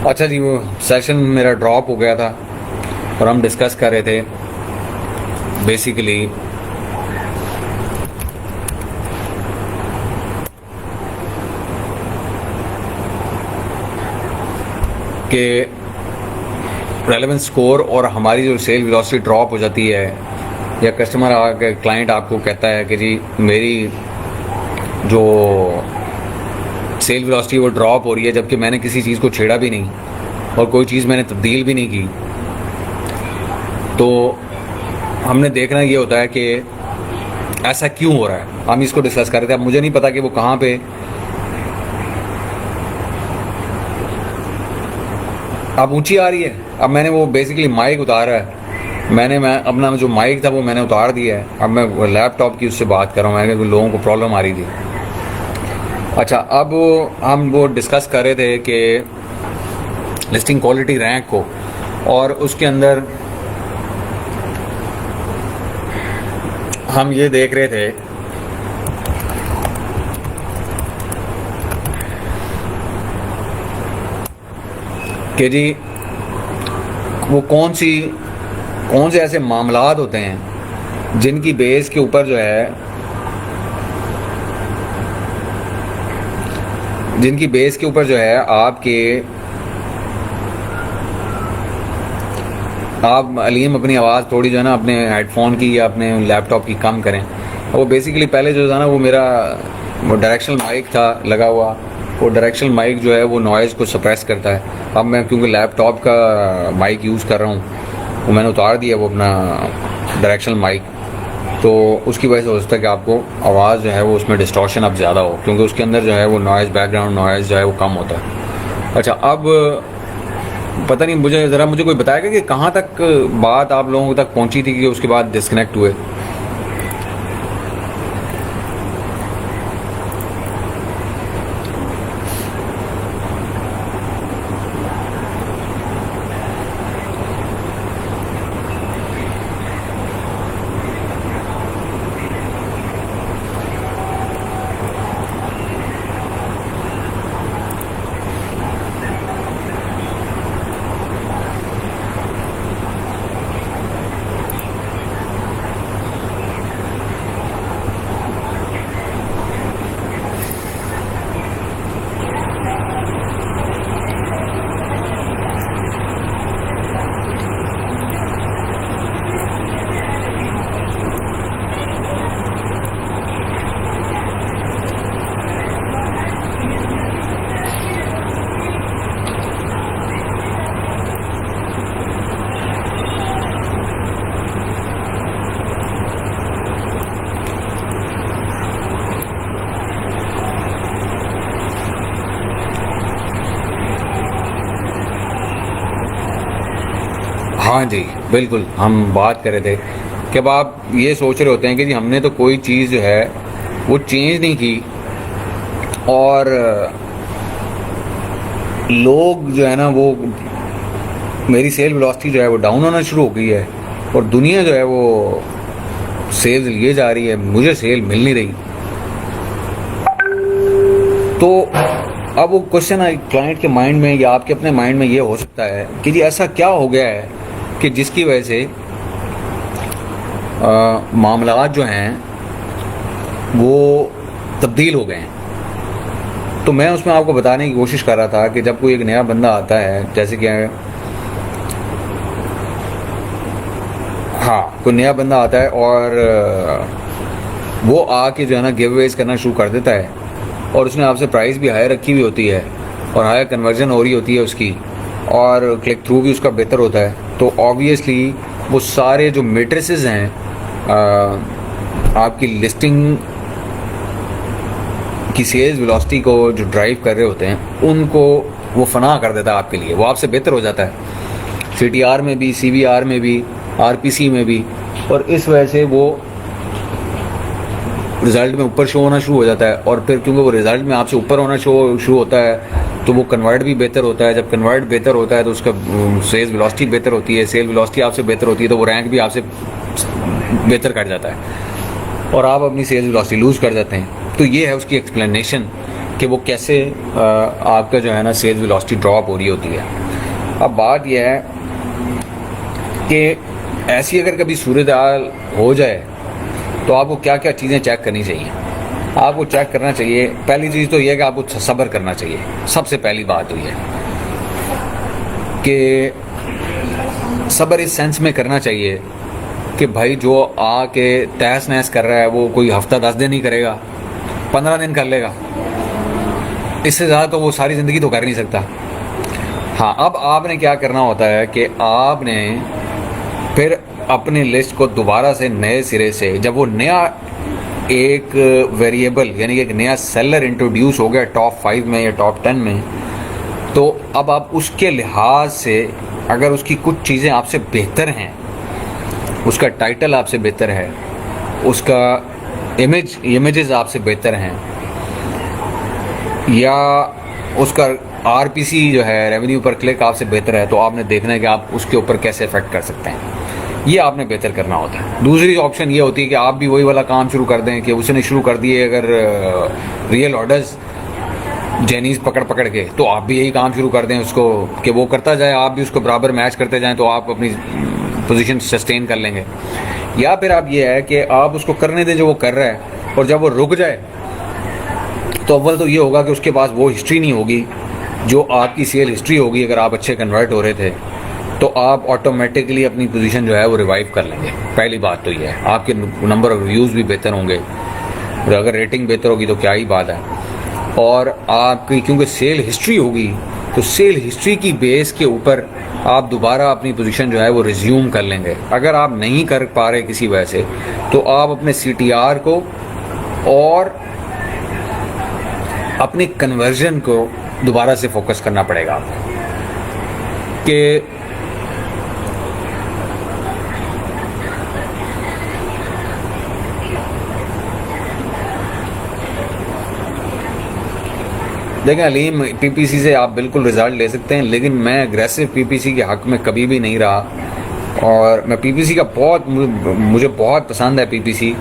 अच्छा जी, वो सेशन मेरा ड्रॉप हो गया था और हम डिस्कस कर रहे थे बेसिकली कि रेलेवेंस स्कोर और हमारी जो सेल वेलोसिटी ड्रॉप हो जाती है, या कस्टमर आके क्लाइंट आपको कहता है कि जी मेरी जो सेल वेलोसिटी वो ड्रॉप हो रही है, जबकि मैंने किसी चीज़ को छेड़ा भी नहीं और कोई चीज़ मैंने तब्दील भी नहीं की। तो हमने देखना ये होता है कि ऐसा क्यों हो रहा है। हम इसको डिस्कस कर रहे थे। अब मुझे नहीं पता कि वो कहाँ पे अब ऊंची आ रही है। अब मैंने वो बेसिकली माइक उतारा है, मैं अपना जो माइक था वो मैंने उतार दिया है। अब मैं लैपटॉप की उससे बात कर रहा हूँ, मैं लोगों को प्रॉब्लम आ रही थी। अच्छा, अब हम वो डिस्कस कर रहे थे कि लिस्टिंग क्वालिटी रैंक को, और उसके अंदर हम ये देख रहे थे कि जी वो कौन से ऐसे मामलात होते हैं जिनकी बेस के ऊपर जो है आप अलीम अपनी आवाज़ थोड़ी जो है ना अपने हेडफोन की या अपने लैपटॉप की कम करें। वो बेसिकली पहले जो था ना, वो मेरा वो डायरेक्शनल माइक था लगा हुआ। वो डायरेक्शनल माइक जो है वो नॉइज़ को सप्रेस करता है। अब मैं क्योंकि लैपटॉप का माइक यूज़ कर रहा हूँ, वो मैंने उतार दिया वो अपना डायरेक्शनल माइक, तो उसकी वजह से हो सकता है कि आपको आवाज़ जो है वो उसमें डिस्टॉर्शन अब ज़्यादा हो, क्योंकि उसके अंदर जो है वो नॉइज़, बैकग्राउंड नॉइज़ जो है वो कम होता है। अच्छा, अब पता नहीं, मुझे कोई बताएगा कि कहाँ तक बात आप लोगों तक पहुँची थी कि उसके बाद डिस्कनेक्ट हुए। हाँ जी, बिल्कुल। हम बात कर रहे थे कि अब आप ये सोच रहे होते हैं कि जी हमने तो कोई चीज़ जो है वो चेंज नहीं की, और लोग जो है ना वो मेरी सेल वेलोसिटी जो है वो डाउन होना शुरू हो गई है, और दुनिया जो है वो सेल्स लिए जा रही है, मुझे सेल मिल नहीं रही। तो अब वो क्वेश्चन क्लाइंट के माइंड में या आपके अपने माइंड में ये हो सकता है कि जी ऐसा क्या हो गया है कि जिसकी वजह से मामलात जो हैं वो तब्दील हो गए हैं। तो मैं उसमें आपको बताने की कोशिश कर रहा था कि जब कोई एक नया बंदा आता है, जैसे कि हाँ, कोई नया बंदा आता है और वो आके जो है ना गिव अवेज करना शुरू कर देता है, और उसने आपसे प्राइस भी हाई रखी हुई होती है और हाई कन्वर्जन हो रही होती है उसकी, और क्लिक थ्रू भी उसका बेहतर होता है, तो ऑब्वियसली वो सारे जो मेट्रिसेस हैं आपकी लिस्टिंग की सेल्स वेलोसिटी को जो ड्राइव कर रहे होते हैं, उनको वो फना कर देता है आपके लिए। वो आपसे बेहतर हो जाता है CTR में भी, CVR में भी, RPC में भी, और इस वजह से वो रिज़ल्ट में ऊपर शो होना शुरू हो जाता है। और फिर क्योंकि वो रिज़ल्ट में आपसे ऊपर होना शुरू होता है, तो वो कन्वर्ट भी बेहतर होता है। जब कन्वर्ट बेहतर होता है तो उसका सेल्स वेलोसिटी बेहतर होती है, सेल वेलोसिटी आपसे बेहतर होती है, तो वो रैंक भी आपसे बेहतर कर जाता है और आप अपनी सेल्स वेलोसिटी लूज़ कर जाते हैं। तो ये है उसकी एक्सप्लेनेशन कि वो कैसे आपका जो है ना सेल्स वेलोसिटी ड्रॉप हो रही होती है। अब बात यह है कि ऐसी अगर कभी सूरत हाल हो जाए तो आपको क्या क्या चीज़ें चेक करनी चाहिए। आपको चेक करना चाहिए, पहली चीज़ तो यह कि आपको सब्र करना चाहिए। सबसे पहली बात तो यह कि सब्र इस सेंस में करना चाहिए कि भाई जो आके तहस नहस कर रहा है वो कोई हफ्ता 10 दिन ही करेगा, 15 दिन कर लेगा, इससे ज़्यादा तो वो सारी ज़िंदगी तो कर नहीं सकता। हाँ, अब आपने क्या करना होता है कि आपने फिर अपनी लिस्ट को दोबारा से नए सिरे से, जब वो नया एक वेरिएबल यानी कि एक नया सेलर इंट्रोड्यूस हो गया टॉप 5 में या टॉप 10 में, तो अब आप उसके लिहाज से अगर उसकी कुछ चीज़ें आपसे बेहतर हैं, उसका टाइटल आपसे बेहतर है, उसका इमेजेस आपसे बेहतर हैं, या उसका आरपीसी जो है रेवेन्यू पर क्लिक आपसे बेहतर है, तो आपने देखना है कि आप उसके ऊपर कैसे इफेक्ट कर सकते हैं। ये आपने बेहतर करना होता है। दूसरी ऑप्शन ये होती है कि आप भी वही वाला काम शुरू कर दें कि उसने शुरू कर दिए अगर रियल ऑर्डर्स जैनीज पकड़ पकड़ के, तो आप भी यही काम शुरू कर दें उसको कि वो करता जाए, आप भी उसको बराबर मैच करते जाएं, तो आप अपनी पोजीशन सस्टेन कर लेंगे। या फिर आप ये है कि आप उसको करने दें जो वो कर रहा है, और जब वो रुक जाए तो अव्वल तो ये होगा कि उसके पास वो हिस्ट्री नहीं होगी जो आपकी सेल हिस्ट्री होगी। अगर आप अच्छे कन्वर्ट हो रहे थे तो आप ऑटोमेटिकली अपनी पोजीशन जो है वो रिवाइव कर लेंगे। पहली बात तो ये है, आपके नंबर ऑफ रिव्यूज़ भी बेहतर होंगे, और अगर रेटिंग बेहतर होगी तो क्या ही बात है। और आपकी क्योंकि सेल हिस्ट्री होगी, तो सेल हिस्ट्री की बेस के ऊपर आप दोबारा अपनी पोजीशन जो है वो रिज्यूम कर लेंगे। अगर आप नहीं कर पा रहे किसी वजह से, तो आप अपने CTR को और अपने कन्वर्जन को दोबारा से फोकस करना पड़ेगा आपको कि देखें अलीम, PPC से आप बिल्कुल रिजल्ट ले सकते हैं, लेकिन मैं एग्रेसिव PPC के हक में कभी भी नहीं रहा। और मैं PPC का मुझे बहुत पसंद है PPC,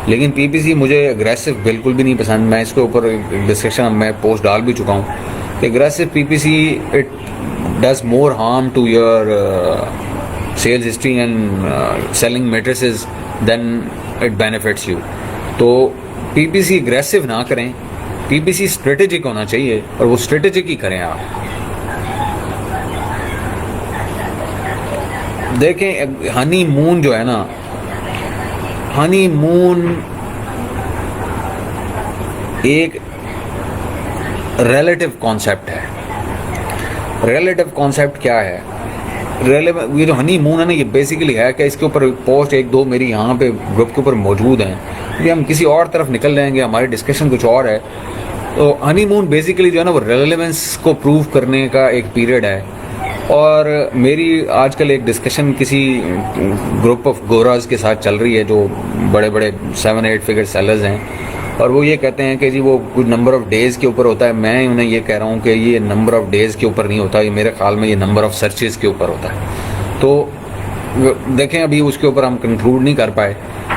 लेकिन PPC मुझे एग्रेसिव बिल्कुल भी नहीं पसंद। मैं इसके ऊपर डिस्कशन मैं पोस्ट डाल भी चुका हूँ। Aggressive PPC it does more harm to your sales history and selling matrices then it benefits you. तो PPC एग्रेसिव ना करें, PPC स्ट्रेटेजिक होना चाहिए, और वो स्ट्रेटेजिक ही करें आप। देखें हनी मून जो है ना, हनी मून एक रिलेटिव कॉन्सेप्ट है। रिलेटिव कॉन्सेप्ट क्या है? ये जो हनी मून है ना, ये बेसिकली है कि इसके ऊपर पोस्ट एक दो मेरी यहाँ पे ग्रुप के ऊपर मौजूद हैं। ये हम किसी और तरफ निकल जाएंगे, हमारी डिस्कशन कुछ और है। तो हनी मून बेसिकली जो है ना वो रेलेवेंस को प्रूव करने का एक पीरियड है। और मेरी आजकल एक डिस्कशन किसी ग्रुप ऑफ गोराज के साथ चल रही है जो बड़े बड़े 7-8 फिगर सेलर्स हैं, और वो ये कहते हैं कि जी वो कुछ नंबर ऑफ डेज़ के ऊपर होता है। मैं उन्हें ये कह रहा हूँ कि ये नंबर ऑफ डेज़ के ऊपर नहीं होता, ये मेरे ख्याल में ये नंबर ऑफ सर्चेज़ के ऊपर होता है। तो देखें अभी उसके ऊपर हम कंक्लूड नहीं कर पाए,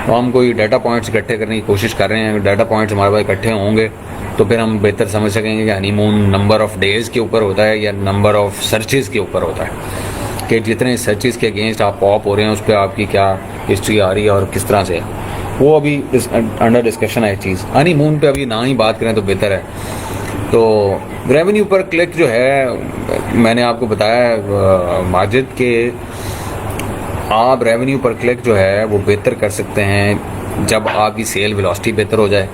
तो हम कोई डाटा पॉइंट्स इकट्ठे करने की कोशिश कर रहे हैं। डाटा पॉइंट्स हमारे पास इकट्ठे होंगे तो फिर हम बेहतर समझ सकेंगे कि हनीमून नंबर ऑफ डेज़ के ऊपर होता है या नंबर ऑफ सर्चेज़ के ऊपर होता है, कि जितने सर्चेज़ के अगेंस्ट आप पॉप हो रहे हैं उस पर आपकी क्या हिस्ट्री आ रही है और किस तरह से है, वो अभी अंडर डिस्कशन है चीज़। हनीमून पे अभी ना ही बात करें तो बेहतर है। तो रेवेन्यू पर क्लिक जो है, मैंने आपको बताया माजिद के आप रेवेन्यू पर क्लिक जो है वो बेहतर कर सकते हैं जब आपकी सेल वेलोसिटी बेहतर हो जाए,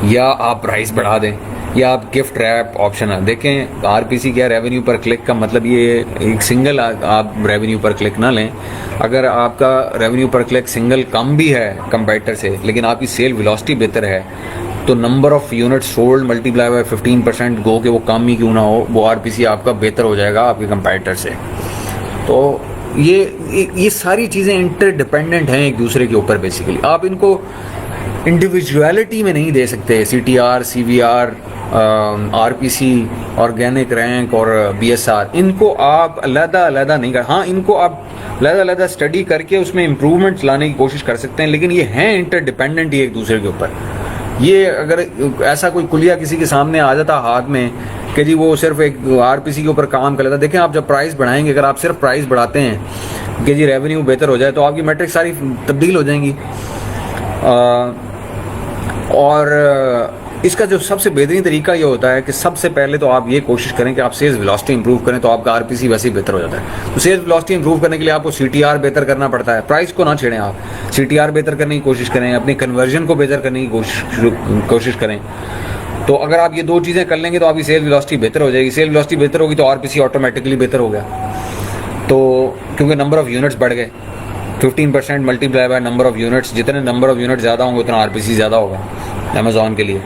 या आप प्राइस बढ़ा दें, या आप गिफ्ट रैप ऑप्शन है। देखें आरपीसी क्या, रेवेन्यू पर क्लिक का मतलब ये एक सिंगल आप रेवेन्यू पर क्लिक ना लें। अगर आपका रेवेन्यू पर क्लिक सिंगल कम भी है कंपेटिटर से, लेकिन आपकी सेल वेलोसिटी बेहतर है, तो number of unit sold multiply by 15% गो के वो कम ही क्यों ना हो, वो आरपीसी आपका बेहतर हो जाएगा आपके कंपेटिटर से। तो ये सारी चीज़ें इंटरडिपेंडेंट हैं एक दूसरे के ऊपर। बेसिकली आप इनको इंडिविजुअलिटी में नहीं दे सकते। CTR, CVR, RPC, organic rank और BSR, इनको आप अलग-अलग नहीं कर, हाँ इनको आप अलग-अलग स्टडी करके उसमें इम्प्रूवमेंट्स लाने की कोशिश कर सकते हैं, लेकिन ये हैं इंटरडिपेंडेंट ही एक दूसरे के ऊपर। ये अगर ऐसा कोई कुलिया किसी के सामने आ जाता हाथ में कि जी वो सिर्फ एक आरपीसी के ऊपर काम कर लेता, देखें आप जब प्राइस बढ़ाएंगे, अगर आप सिर्फ प्राइस बढ़ाते हैं कि जी रेवेन्यू बेहतर हो जाए, तो आपकी मैट्रिक्स सारी तब्दील हो जाएंगी। और इसका जो सबसे बेहतरीन तरीका ये होता है कि सबसे पहले तो आप ये कोशिश करें कि आप सेल्स वेलोसिटी इंप्रूव करें, तो आपका आरपीसी वैसे ही बेहतर हो जाता है। तो सेल्स वेलोसिटी इंप्रूव करने के लिए आपको सीटीआर बेहतर करना पड़ता है, प्राइस को ना छेड़ें आप, सीटीआर बेहतर करने की कोशिश करें, अपनी कन्वर्जन को बेहतर करने की कोशिश करें। तो अगर आप ये दो चीज़ें कर लेंगे तो आपकी सेल्स वेलोसिटी बेहतर हो जाएगी। सेल्स वेलोसिटी बेहतर होगी तो आरपीसी ऑटोमेटिकली बेहतर हो गया, तो क्योंकि नंबर ऑफ़ यूनिट्स बढ़ गए, 15% multiply by number of units, जितने नंबर ऑफ़ यूनिट ज़्यादा होंगे उतना आरपीसी ज़्यादा होगा अमेज़ॉन के लिए।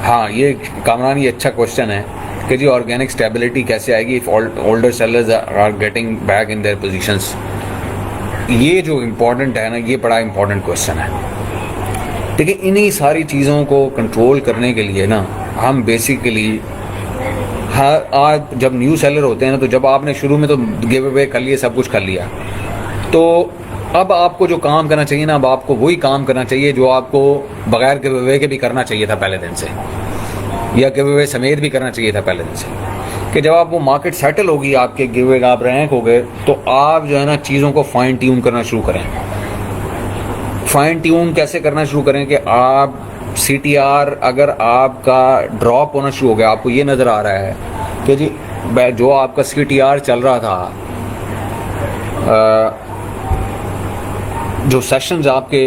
हाँ, ये कामरान, ये अच्छा क्वेश्चन है कि जी ऑर्गेनिक स्टेबिलिटी कैसे आएगी if older sellers are getting back in their positions. ये जो इम्पोर्टेंट है ना, ये बड़ा इम्पोर्टेंट क्वेश्चन है। देखिए, इन्हीं सारी चीज़ों को कंट्रोल करने के लिए ना हम बेसिकली आज जब न्यू सेलर होते हैं ना, तो जब आपने शुरू में तो गिव अवे कर लिए, सब कुछ कर लिया, तो अब आपको जो काम करना चाहिए ना, अब आपको वही काम करना चाहिए जो आपको बगैर गिव अवे के भी करना चाहिए था पहले दिन से, या गिव अवे समेत भी करना चाहिए था पहले दिन से। कि जब आप वो मार्केट सेटल होगी आपके गिव अवे, आप रैंक हो गए, तो आप जो है ना चीज़ों को फाइन ट्यून करना शुरू करें। फाइन ट्यून कैसे करना शुरू करें कि आप सीटीआर अगर आपका ड्रॉप होना शुरू हो गया, आपको ये नज़र आ रहा है कि जी जो आपका सीटीआर चल रहा था, जो सेशंस आपके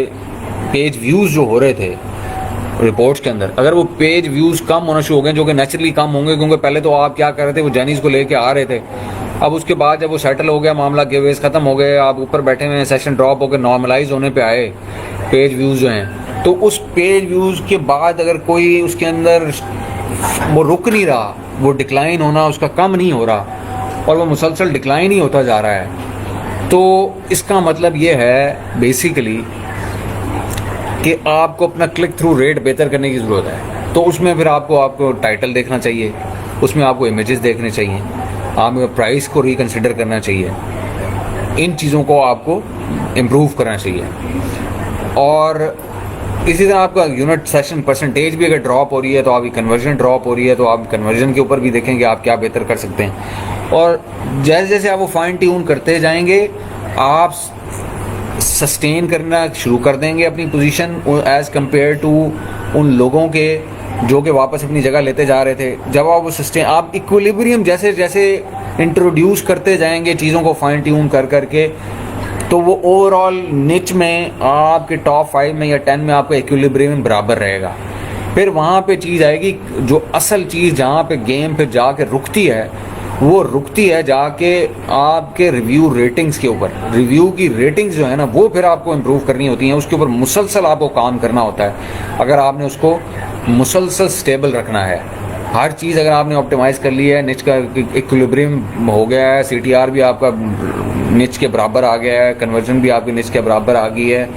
पेज व्यूज़ जो हो रहे थे रिपोर्ट्स के अंदर, अगर वो पेज व्यूज़ कम होना शुरू हो गए, जो कि नेचुरली कम होंगे क्योंकि पहले तो आप क्या कर रहे थे, वो जर्नीज़ को लेके आ रहे थे। अब उसके बाद जब वो सेटल हो गया मामला, गिवअवेज ख़त्म हो गए, आप ऊपर बैठे हुए हैं, सेशन ड्रॉप होकर नॉर्मलाइज होने पे आए पेज व्यूज़ जो हैं, तो उस पेज व्यूज़ के बाद अगर कोई उसके अंदर वो रुक नहीं रहा, वो डिक्लाइन होना उसका कम नहीं हो रहा और वो मुसलसल डिक्लाइन ही होता जा रहा है, तो इसका मतलब ये है बेसिकली कि आपको अपना क्लिक थ्रू रेट बेहतर करने की ज़रूरत है। तो उसमें फिर आपको टाइटल देखना चाहिए, उसमें आपको इमेजेस देखने चाहिए, आपको प्राइस को रिकंसिडर करना चाहिए, इन चीज़ों को आपको इम्प्रूव करना चाहिए। और इसी तरह आपका यूनिट सेशन परसेंटेज भी अगर ड्रॉप हो रही है, तो आपकी कन्वर्जन ड्रॉप हो रही है, तो आप कन्वर्जन के ऊपर भी देखेंगे आप क्या बेहतर कर सकते हैं। और जैसे जैसे आप वो फाइन ट्यून करते जाएंगे, आप सस्टेन करना शुरू कर देंगे अपनी पोजीशन एज़ कम्पेयर टू उन लोगों के जो कि वापस अपनी जगह लेते जा रहे थे। जब आप वो सस्टेन, आप इक्विलिब्रियम जैसे जैसे इंट्रोड्यूस करते जाएंगे चीज़ों को फाइन ट्यून कर करके, तो वो ओवरऑल निच में आपके टॉप 5 में या 10 में आपका इक्विलिब्रियम बराबर रहेगा। फिर वहाँ पे चीज़ आएगी, जो असल चीज़ जहाँ पे गेम फिर जाके रुकती है, वो रुकती है जाके आपके रिव्यू रेटिंग्स के ऊपर। रिव्यू की रेटिंग्स जो है ना, वो फिर आपको इम्प्रूव करनी होती हैं, उसके ऊपर मुसलसल आपको काम करना होता है। अगर आपने उसको मुसलसल स्टेबल रखना है, हर चीज़ अगर आपने ऑप्टिमाइज़ कर ली है, निच का इक्विलिब्रियम हो गया है, सीटीआर भी आपका निच के बराबर आ गया है, कन्वर्जन भी आपकी निच के बराबर आ गई है,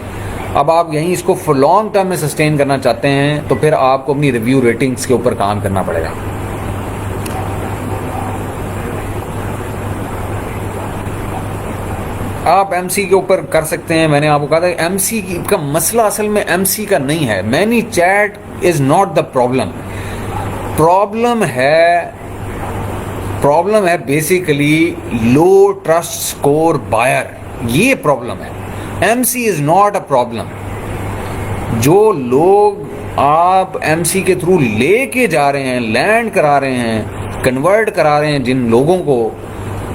अब आप यहीं इसको फॉर लॉन्ग टर्म में सस्टेन करना चाहते हैं, तो फिर आपको अपनी रिव्यू रेटिंग्स के ऊपर काम करना पड़ेगा। आप एमसी के ऊपर कर सकते हैं। मैंने आपको कहा था एमसी का मसला असल में एमसी का नहीं है। ManyChat is not the problem. Problem है basically low trust score buyer, ये प्रॉब्लम है। MC is not a problem. जो लोग आप एमसी के थ्रू लेके जा रहे हैं, लैंड करा रहे हैं, कन्वर्ट करा रहे हैं जिन लोगों को,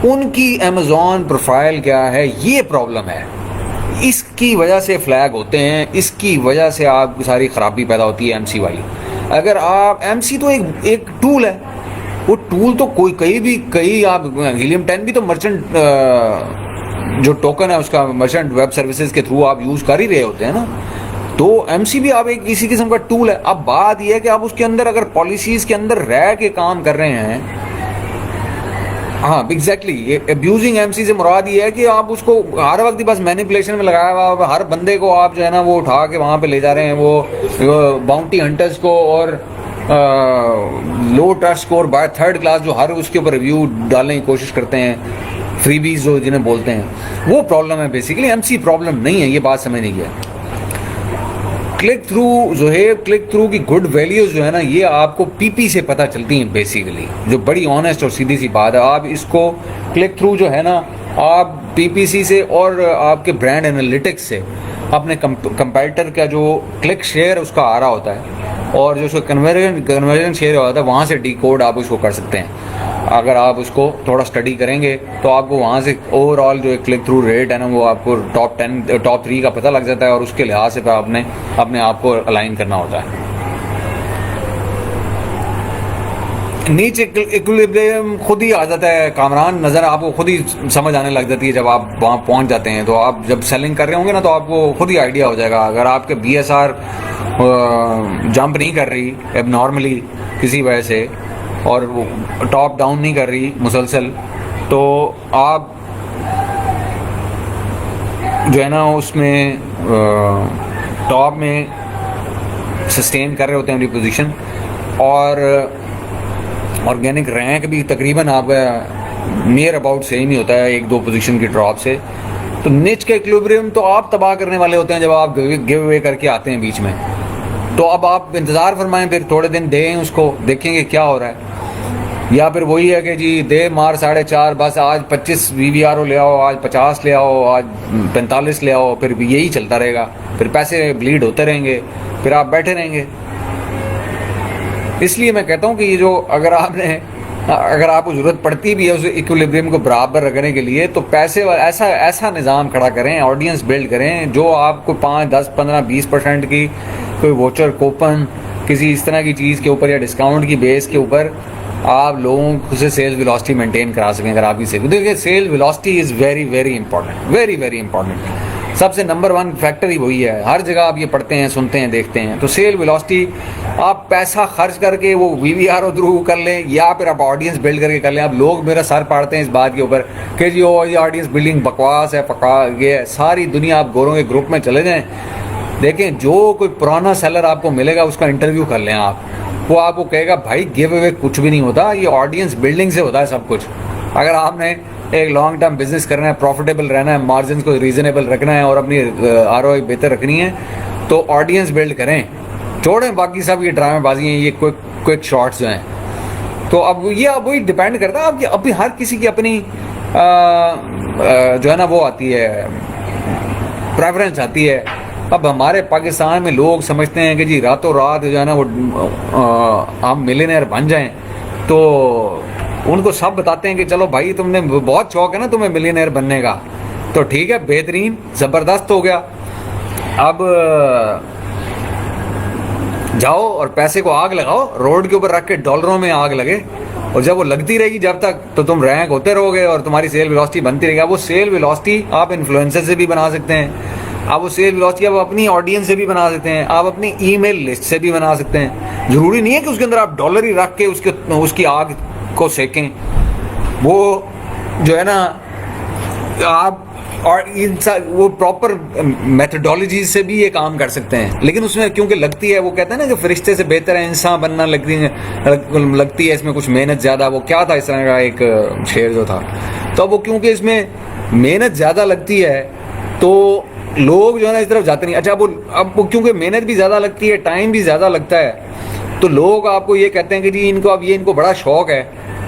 उनकी अमेज़ॉन प्रोफाइल क्या है, ये प्रॉब्लम है। इसकी वजह से फ्लैग होते हैं, इसकी वजह से आपकी सारी ख़राबी पैदा होती है एमसी वाली। अगर आप एमसी तो एक टूल है, वो टूल तो कई आप हीलियम 10 भी तो मर्चेंट जो टोकन है उसका मर्चेंट वेब सर्विसेज के थ्रू आप यूज़ कर ही रहे होते हैं ना, तो एमसी भी आप एक इसी किस्म का टूल है। अब बात यह है कि आप उसके अंदर अगर पॉलिसीज़ के अंदर रह के काम कर रहे हैं, हाँ एग्जैक्टली, अब्यूजिंग एमसी से मुराद ये है कि आप उसको हर वक्त बस मैनिपुलेशन में लगाया हुआ हर बंदे को आप जो है ना वो उठा के वहाँ पे ले जा रहे हैं, वो बाउंटी हंटर्स को और low trust score buy third class जो हर उसके ऊपर रिव्यू डालने की कोशिश करते हैं, फ्रीबीज जो जिन्हें बोलते हैं, वो प्रॉब्लम है बेसिकली। एमसी प्रॉब्लम नहीं है, ये बात समझने की है। क्लिक थ्रू जो है, क्लिक थ्रू की गुड वैल्यूज जो है ना, ये आपको पीपी से पता चलती हैं बेसिकली, जो बड़ी ऑनेस्ट और सीधी सी बात है। आप इसको क्लिक थ्रू जो है ना, आप पीपीसी से और आपके ब्रांड एनालिटिक्स से अपने कंपैरेटर का जो क्लिक शेयर उसका आ रहा होता है और जो उसका कन्वर्जन शेयर होता है, वहाँ से डिकोड आप उसको कर सकते हैं। अगर आप उसको थोड़ा स्टडी करेंगे तो आपको वहाँ से ओवरऑल जो क्लिक थ्रू रेट है ना, वो आपको टॉप 10 टॉप 3 का पता लग जाता है और उसके लिहाज से आपने अपने आप को अलाइन करना होता है। नीचे इक्विलिब्रियम खुद ही आ जाता है कामरान, नज़र आपको खुद ही समझ आने लग जाती है जब आप वहाँ पहुँच जाते हैं। तो आप जब सेलिंग कर रहे होंगे ना, तो आपको खुद ही आइडिया हो जाएगा। अगर आपके BSR जंप नहीं कर रही अब नॉर्मली किसी वजह से, और वो टॉप डाउन नहीं कर रही मुसलसल, तो आप जो है ना उसमें टॉप में सस्टेन कर रहे होते हैं अपनी पोजीशन, और ऑर्गेनिक रैंक भी तकरीबन आपका नियर अबाउट सेम ही होता है 1-2 पोजीशन की ड्रॉप से। तो निच का इक्विलिब्रियम तो आप तबाह करने वाले होते हैं जब आप गिव अवे करके आते हैं बीच में। तो अब आप इंतज़ार फरमाएं, फिर थोड़े दिन दें उसको, देखेंगे क्या हो रहा है। या फिर वही है कि जी दे मार 4.5, बस आज 25 VVRO ले आओ, आज 50 ले आओ, आज 45 ले आओ, फिर भी यही चलता रहेगा, फिर पैसे ब्लीड होते रहेंगे, फिर आप बैठे रहेंगे। इसलिए मैं कहता हूँ कि ये जो अगर आपको ज़रूरत पड़ती भी है उस इक्विलिब्रियम को बराबर रखने के लिए, तो पैसे ऐसा निज़ाम खड़ा करें, ऑडियंस बिल्ड करें जो आपको 5, 10, 15, 20% की कोई वोचर कूपन किसी इस तरह की चीज़ के ऊपर या डिस्काउंट की बेस के ऊपर आप लोगों से सेल्स वेलोसिटी मेंटेन करा सकें। अगर आपकी सेल, देखिए sale velocity is very very important, very very important. सबसे नंबर 1 फैक्टर ही वही है। हर जगह आप ये पढ़ते हैं, सुनते हैं, देखते हैं। तो सेल वेलोसिटी आप पैसा खर्च करके वो VVRO थ्रू कर लें या फिर आप ऑडियंस बिल्ड करके कर लें। अब लोग मेरा सर पाड़ते हैं इस बात के ऊपर कि जी ये ऑडियंस बिल्डिंग बकवास है, ये सारी दुनिया। आप गोरों के ग्रुप में चले जाएँ, देखें जो कोई पुराना सेलर आपको मिलेगा उसका इंटरव्यू कर लें आप, वो आपको कहेगा भाई गिव अवे कुछ भी नहीं होता, ये ऑडियंस बिल्डिंग से होता है सब कुछ। अगर आपने एक लॉन्ग टर्म बिजनेस करना है, प्रॉफिटेबल रहना है, मार्जिन को रीजनेबल रखना है और अपनी ROI बेहतर रखनी है, तो ऑडियंस बिल्ड करें, छोड़ें बाकी सब ये ड्रामेबाजी हैं, ये क्विक शॉट्स जो हैं। तो अब ये अब वही डिपेंड करता है आपकी, अभी हर किसी की अपनी जो है ना वो आती है, प्रेफरेंस आती है। अब हमारे पाकिस्तान में लोग समझते हैं कि जी रातों रात जो है ना वो हम मिलियनेयर बन जाएं, तो उनको सब बताते हैं कि चलो भाई तुमने बहुत शौक है ना तुम्हें मिलियनेयर बनने का, तो ठीक है, बेहतरीन, ज़बरदस्त हो गया। अब जाओ और पैसे को आग लगाओ, रोड के ऊपर रख के डॉलरों में आग लगे, और जब वो लगती रहेगी जब तक, तो तुम रैंक होते रहोगे और तुम्हारी सेल वेलोसिटी बनती रहेगी। अब वो सेल वेलोसिटी आप इन्फ्लुएंसर से भी बना सकते हैं, आप वो सेल वेलोसिटी आप अपनी ऑडियंस से भी बना सकते हैं, आप अपनी ईमेल लिस्ट से भी बना सकते हैं। ज़रूरी नहीं है कि उसके अंदर आप डॉलर ही रख के उसकी आग को सेकें। वो जो है ना आप और वो प्रॉपर मेथडोलॉजी से भी ये काम कर सकते हैं, लेकिन उसमें क्योंकि लगती है, वो कहते हैं ना कि फरिश्ते से बेहतर है इंसान बनना, लगती है इसमें कुछ मेहनत ज़्यादा। वो क्या था इस तरह का एक शेर जो था, तो वो क्योंकि इसमें मेहनत ज़्यादा लगती है तो लोग जो है ना इस तरफ जाते नहीं। अच्छा अब क्योंकि मेहनत भी ज़्यादा लगती है, टाइम भी ज़्यादा लगता है, तो लोग आपको ये कहते हैं कि जी इनको बड़ा शौक है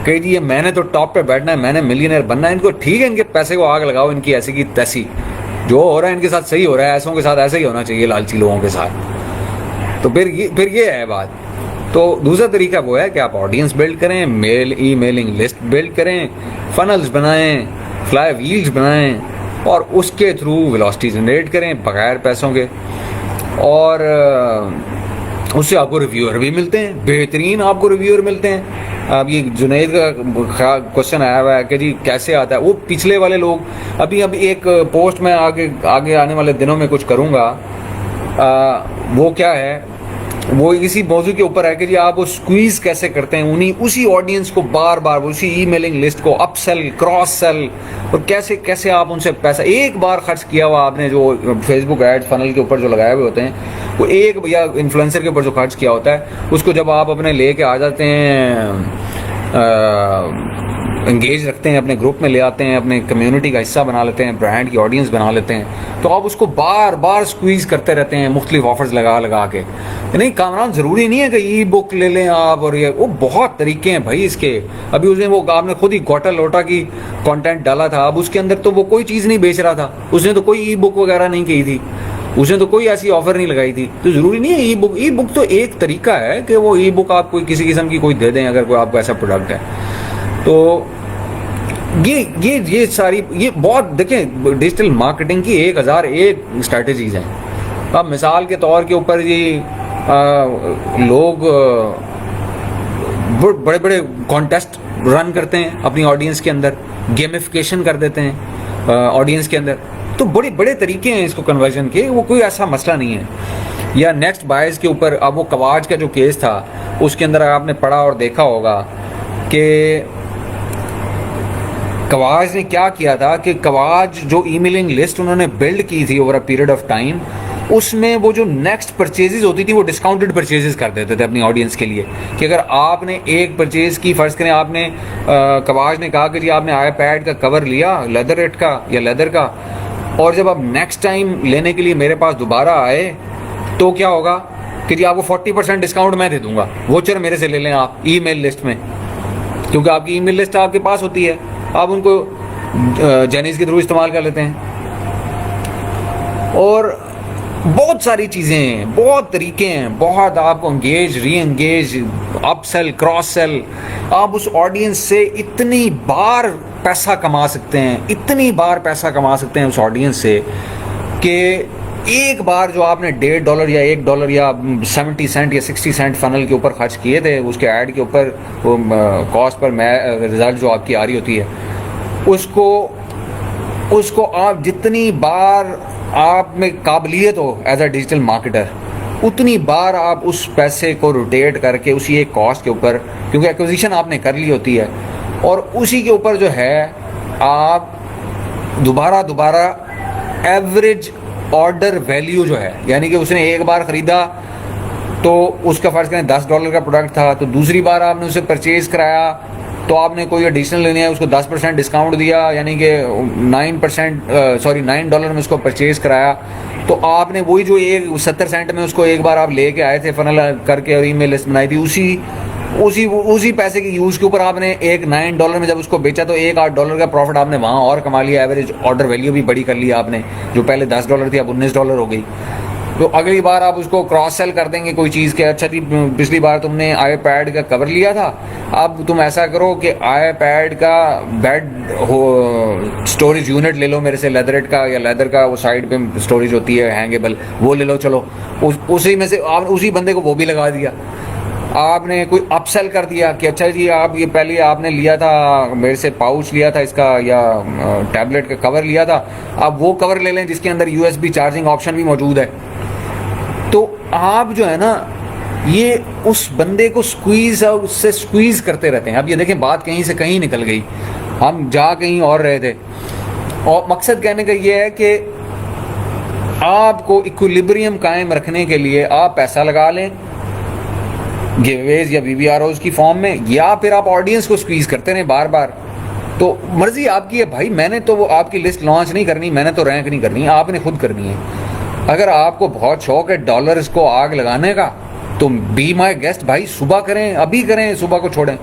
कि जी ये मैंने तो टॉप पे बैठना है, मैंने मिलियनेयर बनना है। इनको ठीक है, इनके पैसे को आग लगाओ, इनकी ऐसी की तैसी, जो हो रहा है इनके साथ सही हो रहा है, ऐसों के साथ ऐसे ही होना चाहिए, लालची लोगों के साथ। तो फिर ये है बात। तो दूसरा तरीका वो है कि आप ऑडियंस बिल्ड करें, ईमेलिंग लिस्ट बिल्ड करें, फनल्स बनाएं, फ्लाई व्हील्स बनाएं और उसके थ्रू वेलोसिटी जनरेट करें बगैर पैसों के, और उससे आपको रिव्यूअर भी मिलते हैं, बेहतरीन आपको रिव्यूअर मिलते हैं। अब ये जुनैद का क्वेश्चन आया हुआ है कि जी कैसे आता है, वो पिछले वाले लोग अभी एक पोस्ट में आगे आने वाले दिनों में कुछ करूँगा, वो क्या है, वो इसी मौजू के ऊपर है कि जी आप वो स्क्वीज कैसे करते हैं उसी ऑडियंस को बार बार उसी ईमेलिंग लिस्ट को अपसेल, क्रॉस सेल, और कैसे आप उनसे पैसा एक बार खर्च किया हुआ आपने, जो फेसबुक एड फनल के ऊपर जो लगाए हुए होते हैं, वो एक या इन्फ्लुएंसर के ऊपर जो खर्च किया होता है, उसको जब आप अपने लेके आ जाते हैं इंगेज रखते हैं, अपने ग्रुप में ले आते हैं, अपने कम्युनिटी का हिस्सा बना लेते हैं, ब्रांड की ऑडियंस बना लेते हैं, तो आप उसको बार बार स्क्वीज़ करते रहते हैं मुख्तलिफ ऑफर्स लगा लगा के। नहीं कामरान, ज़रूरी नहीं है कि ई बुक ले लें आप, और ये वो बहुत तरीके हैं भाई इसके। अभी उसने वो आपने खुद ही गोटा लोटा की कंटेंट डाला था, अब उसके अंदर तो वो कोई चीज़ नहीं बेच रहा था, उसने तो कोई ई बुक वगैरह नहीं की थी, उसने तो कोई ऐसी ऑफर नहीं लगाई थी। तो ज़रूरी नहीं है ई बुक तो एक तरीका है कि वो ई बुक आप कोई किसी किस्म की कोई दे दें अगर कोई आपको ऐसा प्रोडक्ट है। तो ये सारी ये बहुत देखें डिजिटल मार्केटिंग की 1001 स्ट्रैटेजीज हैं। अब मिसाल के तौर के ऊपर ये लोग बड़े बड़े कॉन्टेस्ट रन करते हैं अपनी ऑडियंस के अंदर, गेमिफिकेशन कर देते हैं ऑडियंस के अंदर। तो बड़े बड़े तरीके हैं इसको कन्वर्जन के, वो कोई ऐसा मसला नहीं है। या नेक्स्ट बायर्स के ऊपर, अब वो कवाज का जो केस था उसके अंदर आपने पढ़ा और देखा होगा कि कवाज ने क्या किया था कि कवाज जो ईमेलिंग लिस्ट उन्होंने बिल्ड की थी over a period of time, उसमें वो जो नेक्स्ट परचेजेस होती थी वो डिस्काउंटेड परचेजेस कर देते थे अपनी ऑडियंस के लिए। कि अगर आपने एक परचेज की, फर्ज करें आपने कवाज ने कहा कि जी आपने आईपैड का कवर लिया लेदर का या लेदर का, और जब आप नेक्स्ट टाइम लेने के लिए मेरे पास दोबारा आए तो क्या होगा कि जी आपको 40% डिस्काउंट मैं दे दूंगा, वोचर मेरे से ले लें आप ईमेल लिस्ट में, क्योंकि आपकी ईमेल लिस्ट आपके पास होती है, आप उनको जेनीज के थ्रू इस्तेमाल कर लेते हैं। और बहुत सारी चीज़ें हैं, बहुत तरीके हैं, बहुत आपको एंगेज, री एंगेज, अपसेल, क्रॉस सेल, आप उस ऑडियंस से इतनी बार पैसा कमा सकते हैं, इतनी बार पैसा कमा सकते हैं उस ऑडियंस से कि एक बार जो आपने $1.5 या $1 या 70 सेंट या 60 सेंट फनल के ऊपर खर्च किए थे उसके ऐड के ऊपर, वो कॉस्ट पर रिजल्ट जो आपकी आ रही होती है, उसको आप जितनी बार आप में काबिलियत हो एज अ डिजिटल मार्केटर, उतनी बार आप उस पैसे को रोटेट करके उसी एक कॉस्ट के ऊपर, क्योंकि एक्विजिशन आपने कर ली होती है, और उसी के ऊपर जो है आप दोबारा एवरेज ऑर्डर वैल्यू जो है, यानी कि उसने एक बार ख़रीदा तो उसका फ़र्ज़ करें $10 का प्रोडक्ट था, तो दूसरी बार आपने उसे परचेज़ कराया तो आपने कोई एडिशनल लेने है उसको 10% डिस्काउंट दिया, यानी कि $9 में उसको परचेज़ कराया, तो आपने वही जो एक 70 सेंट में उसको एक बार आप लेके आए थे फनल करके और ईमेल लिस्ट बनाई थी, उसी पैसे के यूज़ के ऊपर आपने एक $9 में जब उसको बेचा तो एक $8 का प्रॉफिट आपने वहाँ और कमा लिया। एवरेज ऑर्डर वैल्यू भी बड़ी कर लिया आपने, जो पहले $10 थी अब $19 हो गई। तो अगली बार आप उसको क्रॉस सेल कर देंगे कोई चीज़ के, अच्छा जी पिछली बार तुमने आईपैड का कवर लिया था, अब तुम ऐसा करो कि आईपैड का बेड हो स्टोरेज यूनिट ले लो मेरे से, लेदरेट का या लेदर का, वो साइड पे स्टोरेज होती है हैंगेबल, वो ले लो। चलो उसी में से आप उसी बंदे को वो भी लगा दिया। आपने कोई अपसेल कर दिया कि अच्छा जी आप ये पहले आपने लिया था मेरे से पाउच लिया था इसका या टैबलेट का कवर लिया था, आप वो कवर ले लें जिसके अंदर USB चार्जिंग ऑप्शन भी मौजूद है। तो आप जो है ना ये उस बंदे को उससे स्क्वीज़ करते रहते हैं। अब ये देखें बात कहीं से कहीं निकल गई, हम जा कहीं और रहे थे, और मकसद कहने का ये है कि आपको इक्विलिब्रियम कायम रखने के लिए आप पैसा लगा लें गिवअवेज या VBROs की फॉर्म में, या फिर आप ऑडियंस को स्क्वीज़ करते रहें बार बार। तो मर्जी आपकी है भाई, मैंने तो वो आपकी लिस्ट लॉन्च नहीं करनी, मैंने तो रैंक नहीं करनी, आपने खुद करनी है। अगर आपको बहुत शौक है डॉलर्स को आग लगाने का तो बी माई गेस्ट भाई, सुबह करें, अभी करें, सुबह को छोड़ें।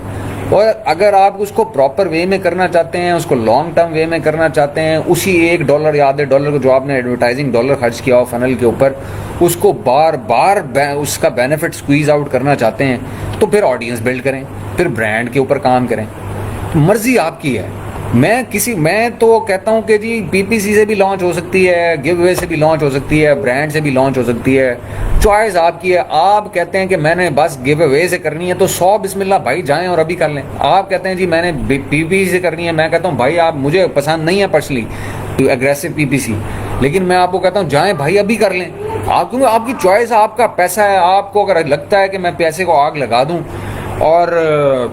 और अगर आप उसको प्रॉपर वे में करना चाहते हैं, उसको लॉन्ग टर्म वे में करना चाहते हैं, उसी $1 या $1.5 को जो आपने एडवर्टाइजिंग डॉलर खर्च किया हो फनल के ऊपर, उसको बार बार उसका बेनिफिट स्क्वीज आउट करना चाहते हैं, तो फिर ऑडियंस बिल्ड करें, फिर ब्रांड के ऊपर काम करें। मर्जी आपकी है। मैं तो कहता हूँ कि जी PPC से भी लॉन्च हो सकती है, गिव अवे से भी लॉन्च हो सकती है, ब्रांड से भी लॉन्च हो सकती है, चॉइस आपकी है। आप कहते हैं कि मैंने बस गिव अवे से करनी है तो 100 बिस्मिल्लाह भाई जाएं और अभी कर लें। आप कहते हैं जी मैंने PPC से करनी है, मैं कहता हूँ भाई आप, मुझे पसंद नहीं है पर्सनली एग्रेसिव PPC, लेकिन मैं आपको कहता हूँ जाएं भाई अभी कर लें। आप क्योंकि आपकी चॉइस, आपका पैसा है, आपको अगर लगता है कि मैं पैसे को आग लगा दूँ और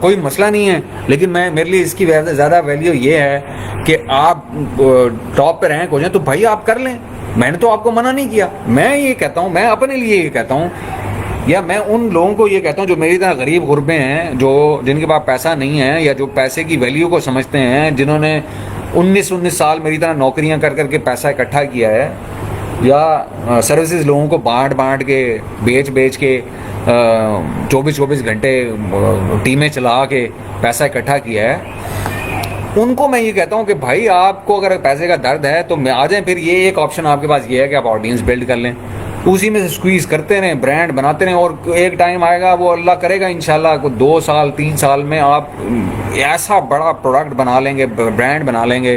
कोई मसला नहीं है, लेकिन मेरे लिए इसकी ज़्यादा वैल्यू ये है कि आप टॉप पे रैंक हो जाएं, तो भाई आप कर लें। मैंने तो आपको मना नहीं किया। मैं ये कहता हूँ, मैं अपने लिए ये कहता हूँ या मैं उन लोगों को ये कहता हूँ जो मेरी तरह गरीब गुरबे हैं, जो जिनके पास पैसा नहीं है, या जो पैसे की वैल्यू को समझते हैं, जिन्होंने 19 साल मेरी तरह नौकरियां कर करके पैसा इकट्ठा किया है, या सर्विसेज लोगों को बांट के बेच के 24 घंटे टीमें चला के पैसा इकट्ठा किया है, उनको मैं ये कहता हूँ कि भाई आपको अगर पैसे का दर्द है तो आ जाएं। फिर ये एक ऑप्शन आपके पास ये है कि आप ऑडियंस बिल्ड कर लें, उसी में से स्क्वीज़ करते रहें, ब्रांड बनाते रहें, और एक टाइम आएगा, वो अल्लाह करेगा इंशाल्लाह, को 2 साल 3 साल में आप ऐसा बड़ा प्रोडक्ट बना लेंगे, ब्रांड बना लेंगे,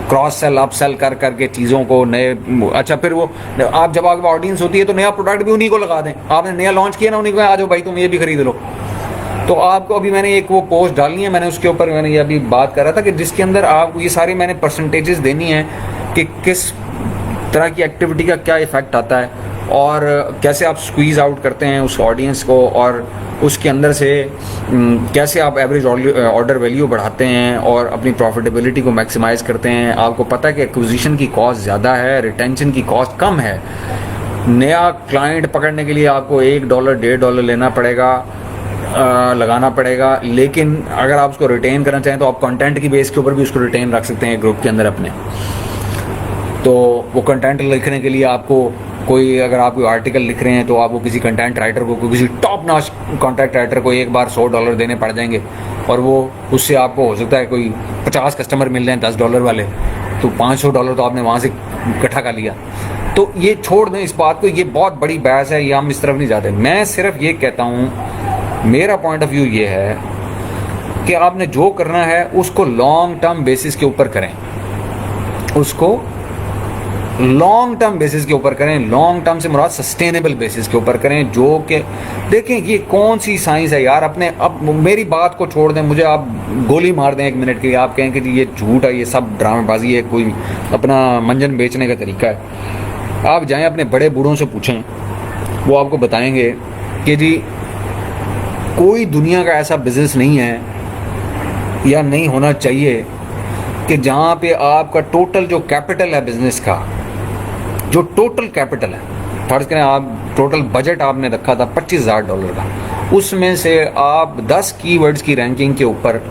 क्रॉस सेल अप सेल कर करके चीज़ों को नए। अच्छा, फिर वो आप जब आपके ऑडियंस होती है तो नया प्रोडक्ट भी उन्हीं को लगा दें। आपने नया लॉन्च किया ना, उन्हीं को आ जाओ भाई तुम ये भी खरीद लो। तो आपको अभी मैंने एक वो पोस्ट डाली है, मैंने उसके ऊपर मैंने ये अभी बात कर रहा था कि जिसके अंदर आपको ये सारी मैंने परसेंटेजेस देनी है कि किस तरह की एक्टिविटी का क्या इफ़ेक्ट आता है, और कैसे आप स्क्वीज़ आउट करते हैं उस ऑडियंस को, और उसके अंदर से कैसे आप एवरेज ऑर्डर वैल्यू बढ़ाते हैं और अपनी प्रॉफिटेबिलिटी को मैक्सिमाइज़ करते हैं। आपको पता है कि एक्विजिशन की कॉस्ट ज़्यादा है, रिटेंशन की कॉस्ट कम है। नया क्लाइंट पकड़ने के लिए आपको $1 $1.5 लेना पड़ेगा, लगाना पड़ेगा, लेकिन अगर आप उसको रिटेन करना चाहें तो आप कंटेंट की बेस के ऊपर भी उसको रिटेन रख सकते हैं ग्रुप के अंदर अपने। तो वो कंटेंट लिखने के लिए आपको कोई, अगर आप कोई आर्टिकल लिख रहे हैं तो आपको किसी कंटेंट राइटर को, किसी टॉप नॉच कंटेंट राइटर को एक बार $100 देने पड़ जाएंगे, और वो उससे आपको हो सकता है कोई 50 कस्टमर मिल जाएं $10 वाले, तो $500 तो आपने वहाँ से इकट्ठा कर लिया। तो ये छोड़ दें इस बात को, ये बहुत बड़ी बहस है, ये हम इस तरफ नहीं जाते। मैं सिर्फ ये कहता हूँ, मेरा पॉइंट ऑफ व्यू ये है कि आपने जो करना है उसको लॉन्ग टर्म बेसिस के ऊपर करें, उसको लॉन्ग टर्म बेसिस के ऊपर करें। लॉन्ग टर्म से मुराद सस्टेनेबल बेसिस के ऊपर करें, जो कि देखें ये कौन सी साइंस है यार। अपने अब मेरी बात को छोड़ दें, मुझे आप गोली मार दें 1 मिनट के लिए, आप कहें कि जी ये झूठ है, ये सब ड्रामेबाजी है, कोई अपना मंजन बेचने का तरीका है। आप जाएं अपने बड़े बूढ़ों से पूछें, वो आपको बताएंगे कि जी कोई दुनिया का ऐसा बिजनेस नहीं है, या नहीं होना चाहिए, कि जहाँ पे आपका टोटल जो कैपिटल है बिजनेस का, जो टोटल कैपिटल है, फर्ज करें आप टोटल बजट आपने रखा था $25,000 का, उसमें से आप 10 कीवर्ड्स की रैंकिंग के ऊपर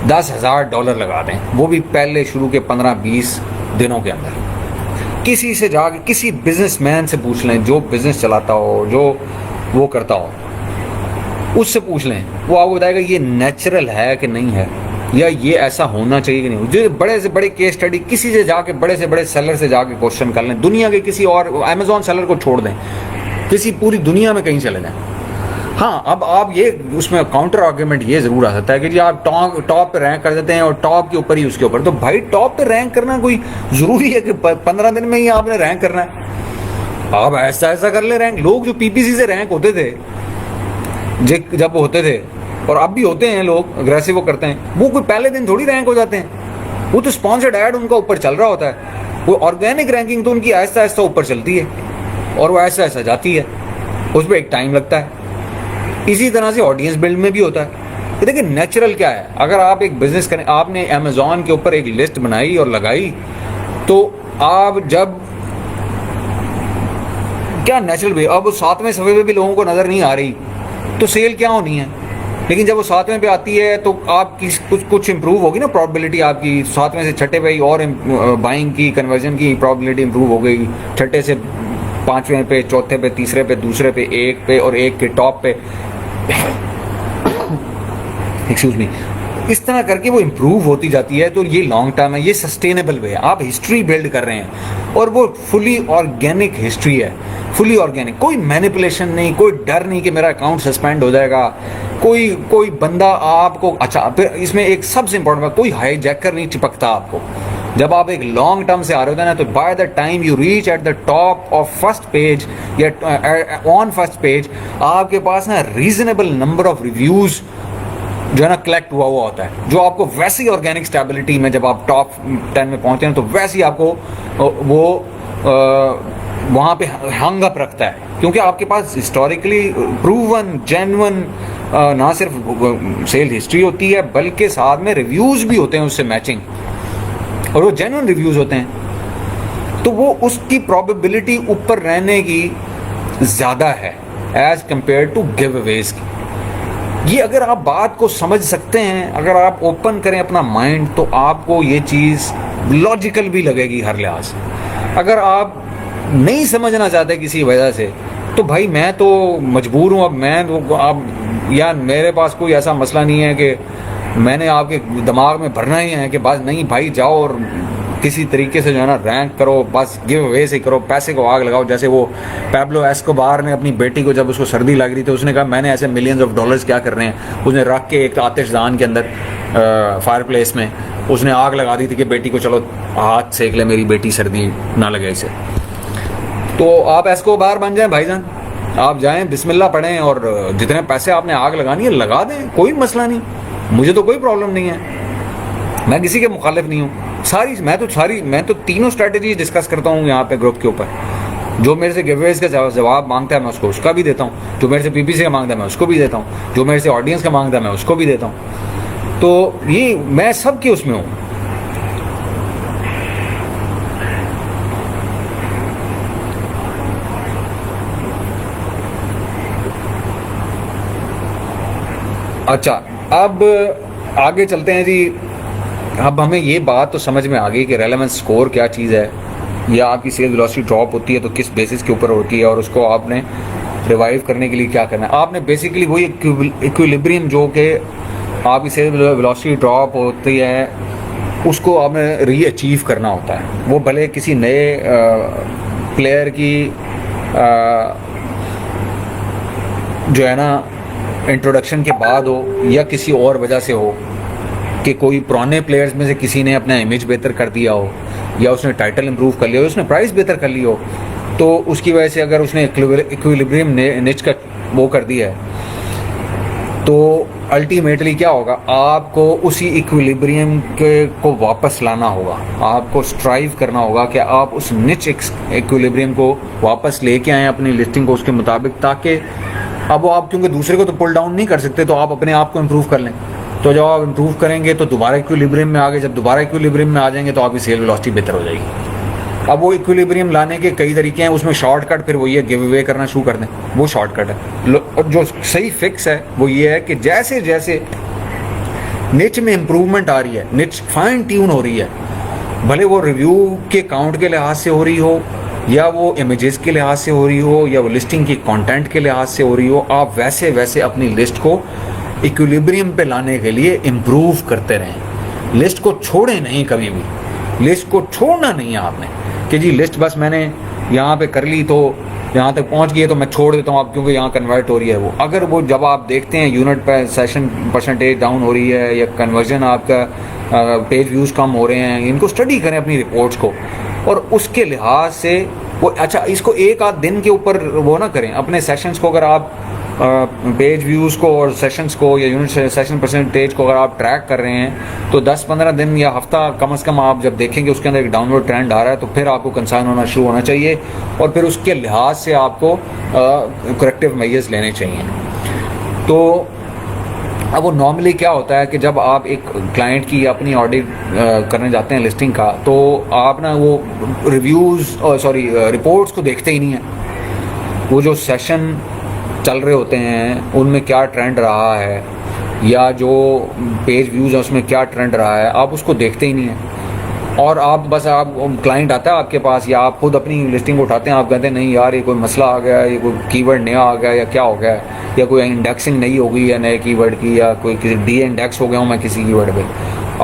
$10,000 लगा दें, वो भी पहले शुरू के 15-20 दिनों के अंदर। किसी से जाके, किसी बिजनेसमैन से पूछ लें जो बिजनेस चलाता हो, जो वो करता हो, उससे पूछ लें, वो आपको बताएगा ये नेचुरल है कि नहीं है, या ये ऐसा होना चाहिए कि नहीं। जो बड़े से बड़े केस स्टडी, किसी से जाके, बड़े से बड़े सेलर से जाके क्वेश्चन कर लें, दुनिया के किसी और, अमेज़ॉन सेलर को छोड़ दें, किसी पूरी दुनिया में कहीं चले जाएं। हाँ, अब आप ये उसमें काउंटर आर्ग्यूमेंट ये ज़रूर आ सकता है कि जी आप टॉप पे रैंक कर देते हैं और टॉप के ऊपर ही उसके ऊपर। तो भाई टॉप पे रैंक करना कोई ज़रूरी है कि 15 दिन में ही आपने रैंक करना है? आप ऐसा कर ले रैंक। लोग जो PPC से रैंक होते थे, जब होते थे, और अब भी होते हैं लोग अग्रेसिव वो करते हैं, वो कोई पहले दिन थोड़ी रैंक हो जाते हैं। वो तो स्पॉन्सर्ड ऐड उनका ऊपर चल रहा होता है। वो ऑर्गेनिक रैंकिंग तो उनकी आहिस्ता आहिस्ता ऊपर चलती है, और वो ऐसा ऐसा जाती है, उस पर एक टाइम लगता है। इसी तरह से ऑडियंस बिल्ड में भी होता है। देखिए नेचुरल क्या है, अगर आप एक बिजनेस करें, आपने अमेज़ॉन के ऊपर एक लिस्ट बनाई और लगाई, तो आप जब क्या नेचुरल भी, अब 7वें सफ़े पे भी लोगों को नज़र नहीं आ रही तो सेल क्या होनी है। लेकिन जब वो 7वें पे आती है तो आपकी कुछ इंप्रूव होगी ना प्रॉबिलिटी आपकी, 7वें से 6ठे पे और बाइंग की, कन्वर्जन की प्रॉबिलिटी इंप्रूव हो गई, 6ठे से 5वें पे, 4थे पे, तीसरे पे, दूसरे पे, 1 पे और 1 के टॉप पे एक्सक्यूज मी, इस तरह करके वो इम्प्रूव होती जाती है। तो ये लॉन्ग टर्म है, ये सस्टेनेबल वे है, आप हिस्ट्री बिल्ड कर रहे हैं, और वो फुली ऑर्गेनिक हिस्ट्री है, फुली ऑर्गेनिक, कोई मैनिपुलेशन नहीं, कोई डर नहीं कि मेरा अकाउंट सस्पेंड हो जाएगा, कोई बंदा आपको, अच्छा फिर इसमें एक सबसे इंपॉर्टेंट बात, कोई हाईजैकर नहीं चिपकता आपको। जब आप एक लॉन्ग टर्म से आ रहे होते हैं ना, तो by the time you reach at the top of first page या ऑन फर्स्ट पेज, आपके पास ना रीजनेबल नंबर ऑफ रिव्यूज जो है ना कलेक्ट हुआ होता है, जो आपको वैसे ही ऑर्गेनिक स्टेबिलिटी में, जब आप टॉप 10 में पहुंचते हैं तो वैसे ही आपको वो वहाँ पे हंग अप रखता है, क्योंकि आपके पास हिस्टोरिकली प्रूवन जेन्युइन ना सिर्फ सेल हिस्ट्री होती है, बल्कि साथ में रिव्यूज़ भी होते हैं उससे मैचिंग, और वो जेन्युइन रिव्यूज़ होते हैं, तो वो उसकी प्रोबेबिलिटी ऊपर रहने की ज़्यादा है। As compared to giveaways की। ये अगर आप बात को समझ सकते हैं, अगर आप ओपन करें अपना माइंड, तो आपको ये चीज़ लॉजिकल भी लगेगी हर लिहाज से। अगर आप नहीं समझना चाहते किसी वजह से, तो भाई मैं तो मजबूर हूँ, अब मैं तो आप या मेरे पास कोई ऐसा मसला नहीं है कि मैंने आपके दिमाग में भरना ही है कि बस नहीं भाई जाओ और किसी तरीके से जो है ना रैंक करो, बस गिव अवे से करो, पैसे को आग लगाओ। जैसे वो पैब्लो एस्कोबार ने अपनी बेटी को, जब उसको सर्दी लग रही थी, उसने कहा मैंने ऐसे मिलियंस ऑफ डॉलर्स क्या कर रहे हैं, उसने रख के एक आतिशदान के अंदर फायर प्लेस में उसने आग लगा दी थी कि बेटी को चलो हाथ सेक ले, मेरी बेटी सर्दी ना लगे इसे। तो आप एस्कोबार बन जाएं भाईजान, आप जाएं बिस्मिल्लाह पढ़ें और जितने पैसे आपने आग लगानी है लगा दें, कोई मसला नहीं, मुझे तो कोई प्रॉब्लम नहीं है, मैं किसी के मुखालिफ नहीं हूँ। मैं तो तीनों स्ट्रेटजी डिस्कस करता हूँ यहाँ पे ग्रुप के ऊपर। जो मेरे से गिवअवेज का जवाब मांगता है मैं उसको उसका भी देता हूँ, जो मेरे से पीपीसी का मांगता है मैं उसको भी देता हूँ, जो मेरे से ऑडियंस का मांगता है मैं उसको भी देता हूँ। तो ये मैं सब के उसमें हूँ। अच्छा, अब आगे चलते हैं जी। अब हमें ये बात तो समझ में आ गई कि रेलेवेंस स्कोर क्या चीज़ है, या आपकी सेल्स वेलोसिटी ड्रॉप होती है तो किस बेसिस के ऊपर होती है, और उसको आपने रिवाइव करने के लिए क्या करना है। आपने बेसिकली वही इक्विलिब्रियम जो कि आपकी सेल्स वेलोसिटी ड्रॉप होती है उसको आपने री अचीव करना होता है। वो भले किसी नए प्लेयर की जो है ना इंट्रोडक्शन के बाद हो, या किसी और वजह से हो कि कोई पुराने प्लेयर्स में से किसी ने अपना इमेज बेहतर कर दिया हो, या उसने टाइटल इंप्रूव कर लिया हो, उसने प्राइस बेहतर कर ली हो, तो उसकी वजह से अगर उसने इक्विलिब्रियम निच का वो कर दिया है, तो अल्टीमेटली क्या होगा, आपको उसी इक्विलिब्रियम के को वापस लाना होगा। आपको स्ट्राइव करना होगा कि आप उस निच इक्विलिब्रियम को वापस लेके आएँ अपनी लिस्टिंग को उसके मुताबिक, ताकि अब वो आप, क्योंकि दूसरे को तो पुल डाउन नहीं कर सकते, तो आप अपने आप को इम्प्रूव कर लें। तो जब आप इम्प्रूव करेंगे तो दोबारा इक्विलिब्रियम में आ गए, जब दोबारा इक्विलिब्रियम में आ जाएंगे तो आपकी सेल वेलोसिटी बेहतर हो जाएगी। अब वो इक्विलिब्रियम लाने के कई तरीके हैं, उसमें शॉर्टकट फिर वही है, गिव अवे करना शुरू कर दें, वो शॉर्टकट है। और जो सही फिक्स है वो ये है कि जैसे जैसे निच में इम्प्रूवमेंट आ रही है, निच फाइन ट्यून हो रही है, भले वो रिव्यू के काउंट के लिहाज से हो रही हो, या वो इमेजेस के लिहाज से हो रही हो, या वो लिस्टिंग की कंटेंट के लिहाज से हो रही हो, आप वैसे वैसे अपनी लिस्ट को इक्विलिब्रियम पे लाने के लिए इम्प्रूव करते रहें। लिस्ट को छोड़ें नहीं, कभी भी लिस्ट को छोड़ना नहीं है आपने कि जी लिस्ट बस मैंने यहाँ पे कर ली तो यहाँ तक पहुँच गई है तो मैं छोड़ देता हूँ आप, क्योंकि यहाँ कन्वर्ट हो रही है वो। अगर वो जब आप देखते हैं यूनिट पे सेशन परसेंटेज डाउन हो रही है, या कन्वर्जन आपका पेज व्यूज़ कम हो रहे हैं, इनको स्टडी करें अपनी रिपोर्ट्स को, और उसके लिहाज से वो अच्छा, इसको एक आध दिन के ऊपर वो ना करें। अपने सेशंस को अगर आप पेज व्यूज़ को और सेशंस को या यूनिट सेशन परसेंटेज को अगर आप ट्रैक कर रहे हैं, तो 10-15 दिन या हफ्ता कम से कम आप जब देखेंगे उसके अंदर एक डाउनवर्ड ट्रेंड आ रहा है, तो फिर आपको कंसर्न होना शुरू होना चाहिए, और फिर उसके लिहाज से आपको करेक्टिव मेजर्स लेने चाहिए। तो अब वो नॉर्मली क्या होता है कि जब आप एक क्लाइंट की अपनी ऑडिट करने जाते हैं लिस्टिंग का, तो आप ना वो रिव्यूज़ रिपोर्ट्स को देखते ही नहीं हैं। वो जो सेशन चल रहे होते हैं उनमें क्या ट्रेंड रहा है, या जो पेज व्यूज़ है उसमें क्या ट्रेंड रहा है, आप उसको देखते ही नहीं हैं। और आप बस, आप क्लाइंट आता है आपके पास, या आप खुद अपनी लिस्टिंग उठाते हैं, आप कहते हैं नहीं यार ये कोई मसला आ गया, ये कोई कीवर्ड नया आ गया, या क्या हो गया, या कोई इंडेक्सिंग नहीं हो गई है नए कीवर्ड की, या कोई किसी डी इंडेक्स हो गया हूँ मैं किसी कीवर्ड पे,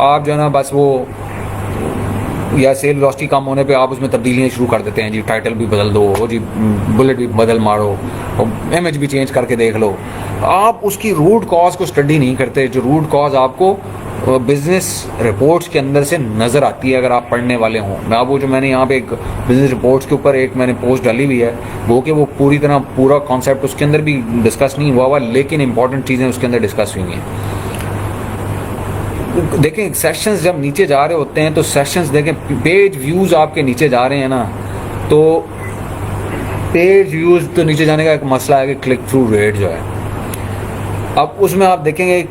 आप जो है ना बस वो, या सेल वेलोसिटी कम होने पे आप उसमें तब्दीलियाँ शुरू कर देते हैं जी, टाइटल भी बदल दो जी, बुलेट भी बदल मारो, और इमेज भी चेंज करके देख लो। आप उसकी रूट कॉज को स्टडी नहीं करते, जो रूट कॉज आपको बिजनेस रिपोर्ट्स के अंदर से नज़र आती है अगर आप पढ़ने वाले हों। मैं वो जो मैंने यहाँ पे एक बिजनेस रिपोर्ट्स के ऊपर एक मैंने पोस्ट डाली हुई है, वो कि वो पूरी तरह पूरा कॉन्सेप्ट उसके अंदर भी डिस्कस नहीं हुआ, लेकिन इंपॉर्टेंट चीज़ें उसके अंदर डिस्कस हुई हैं। देखें सेशंस जब नीचे जा रहे होते हैं तो सेशंस देखें, पेज व्यूज़ आपके नीचे जा रहे हैं ना, तो पेज व्यूज़ तो नीचे जाने का एक मसला है कि क्लिक थ्रू रेट जो है, अब उसमें आप देखेंगे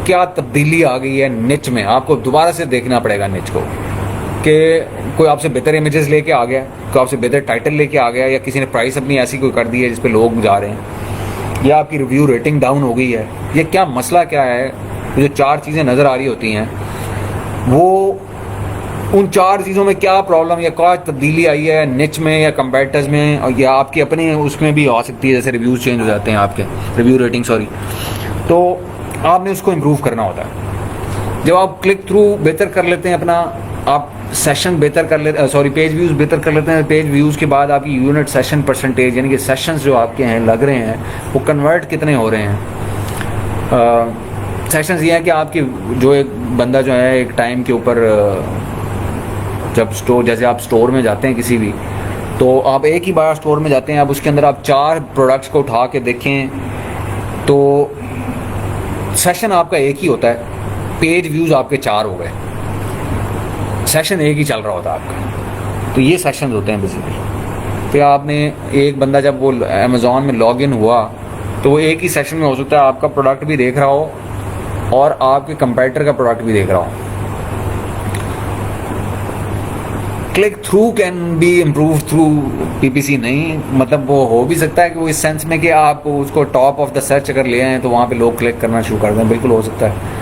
क्या तब्दीली आ गई है निच में। आपको दोबारा से देखना पड़ेगा निच को, कि कोई आपसे बेहतर इमेजेस लेके आ गया, कोई आपसे बेहतर टाइटल लेके आ गया, या किसी ने प्राइस अपनी ऐसी कोई कर दी है जिस पे लोग जा रहे हैं। या आपकी रिव्यू रेटिंग डाउन हो गई है, ये क्या मसला क्या है, जो 4 चीज़ें नज़र आ रही होती हैं वो उन 4 चीज़ों में क्या प्रॉब्लम या क्या तब्दीली आई है निच में या कंपेटर्स में, और या आपके अपने उसमें भी आ सकती है, जैसे रिव्यूज़ चेंज हो जाते हैं आपके, रिव्यू रेटिंग सॉरी, तो आपने उसको इम्प्रूव करना होता है। जब आप क्लिक थ्रू बेहतर कर लेते हैं अपना, आप सेशन बेहतर कर लेते, सॉरी पेज व्यूज़ बेहतर कर लेते हैं, पेज व्यूज़ के बाद आपकी यूनिट सेशन परसेंटेज यानी कि सेशंस जो आपके हैं लग रहे हैं वो कन्वर्ट कितने हो रहे हैं। सेशंस ये हैं कि आपकी जो एक बंदा जो है एक टाइम के ऊपर, जब स्टोर, जैसे आप स्टोर में जाते हैं किसी भी, तो आप एक ही बार स्टोर में जाते हैं, आप उसके अंदर आप 4 प्रोडक्ट्स को उठा के देखें तो सेशन आपका एक ही होता है, पेज व्यूज़ आपके 4 हो गए, सेशन एक ही चल रहा होता है आपका। तो ये सेशंस होते हैं बेसिकली। फिर आपने एक बंदा जब वो अमेज़ॉन में लॉग इन हुआ तो वो एक ही सेशन में हो सकता है आपका प्रोडक्ट भी देख रहा हो और आपके कंपेटिटर का प्रोडक्ट भी देख रहा हो। Click through can be improve through PPC, नहीं मतलब वो हो भी सकता है कि वो इस सेंस में कि आप उसको टॉप ऑफ द सर्च अगर ले आए तो वहाँ पे लोग क्लिक करना शुरू कर दें, बिल्कुल हो सकता है।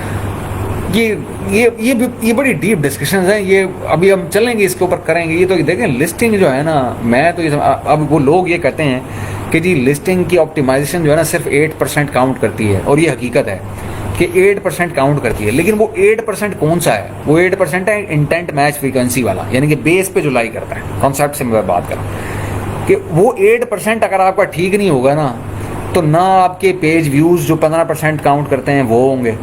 ये बड़ी डीप डिस्कशन हैं, ये अभी हम चलेंगे इसके ऊपर करेंगे। ये तो देखें लिस्टिंग जो है ना, मैं तो ये अब वो लोग ये कहते हैं कि जी लिस्टिंग की ऑप्टिमाइजेशन जो है ना सिर्फ 8% काउंट करती है, और ये हकीकत है कि 8% काउंट करती है, लेकिन वो 8% कौन सा है? वो 8% है इंटेंट मैच फ्रीक्वेंसी वाला, यानी कि बेस पे जो लाई करता है, कॉन्सेप्ट से मैं बात कर रहा हूँ कि वो 8% अगर आपका ठीक नहीं होगा ना, तो ना आपके पेज व्यूज़ जो 15% काउंट करते हैं वो होंगे,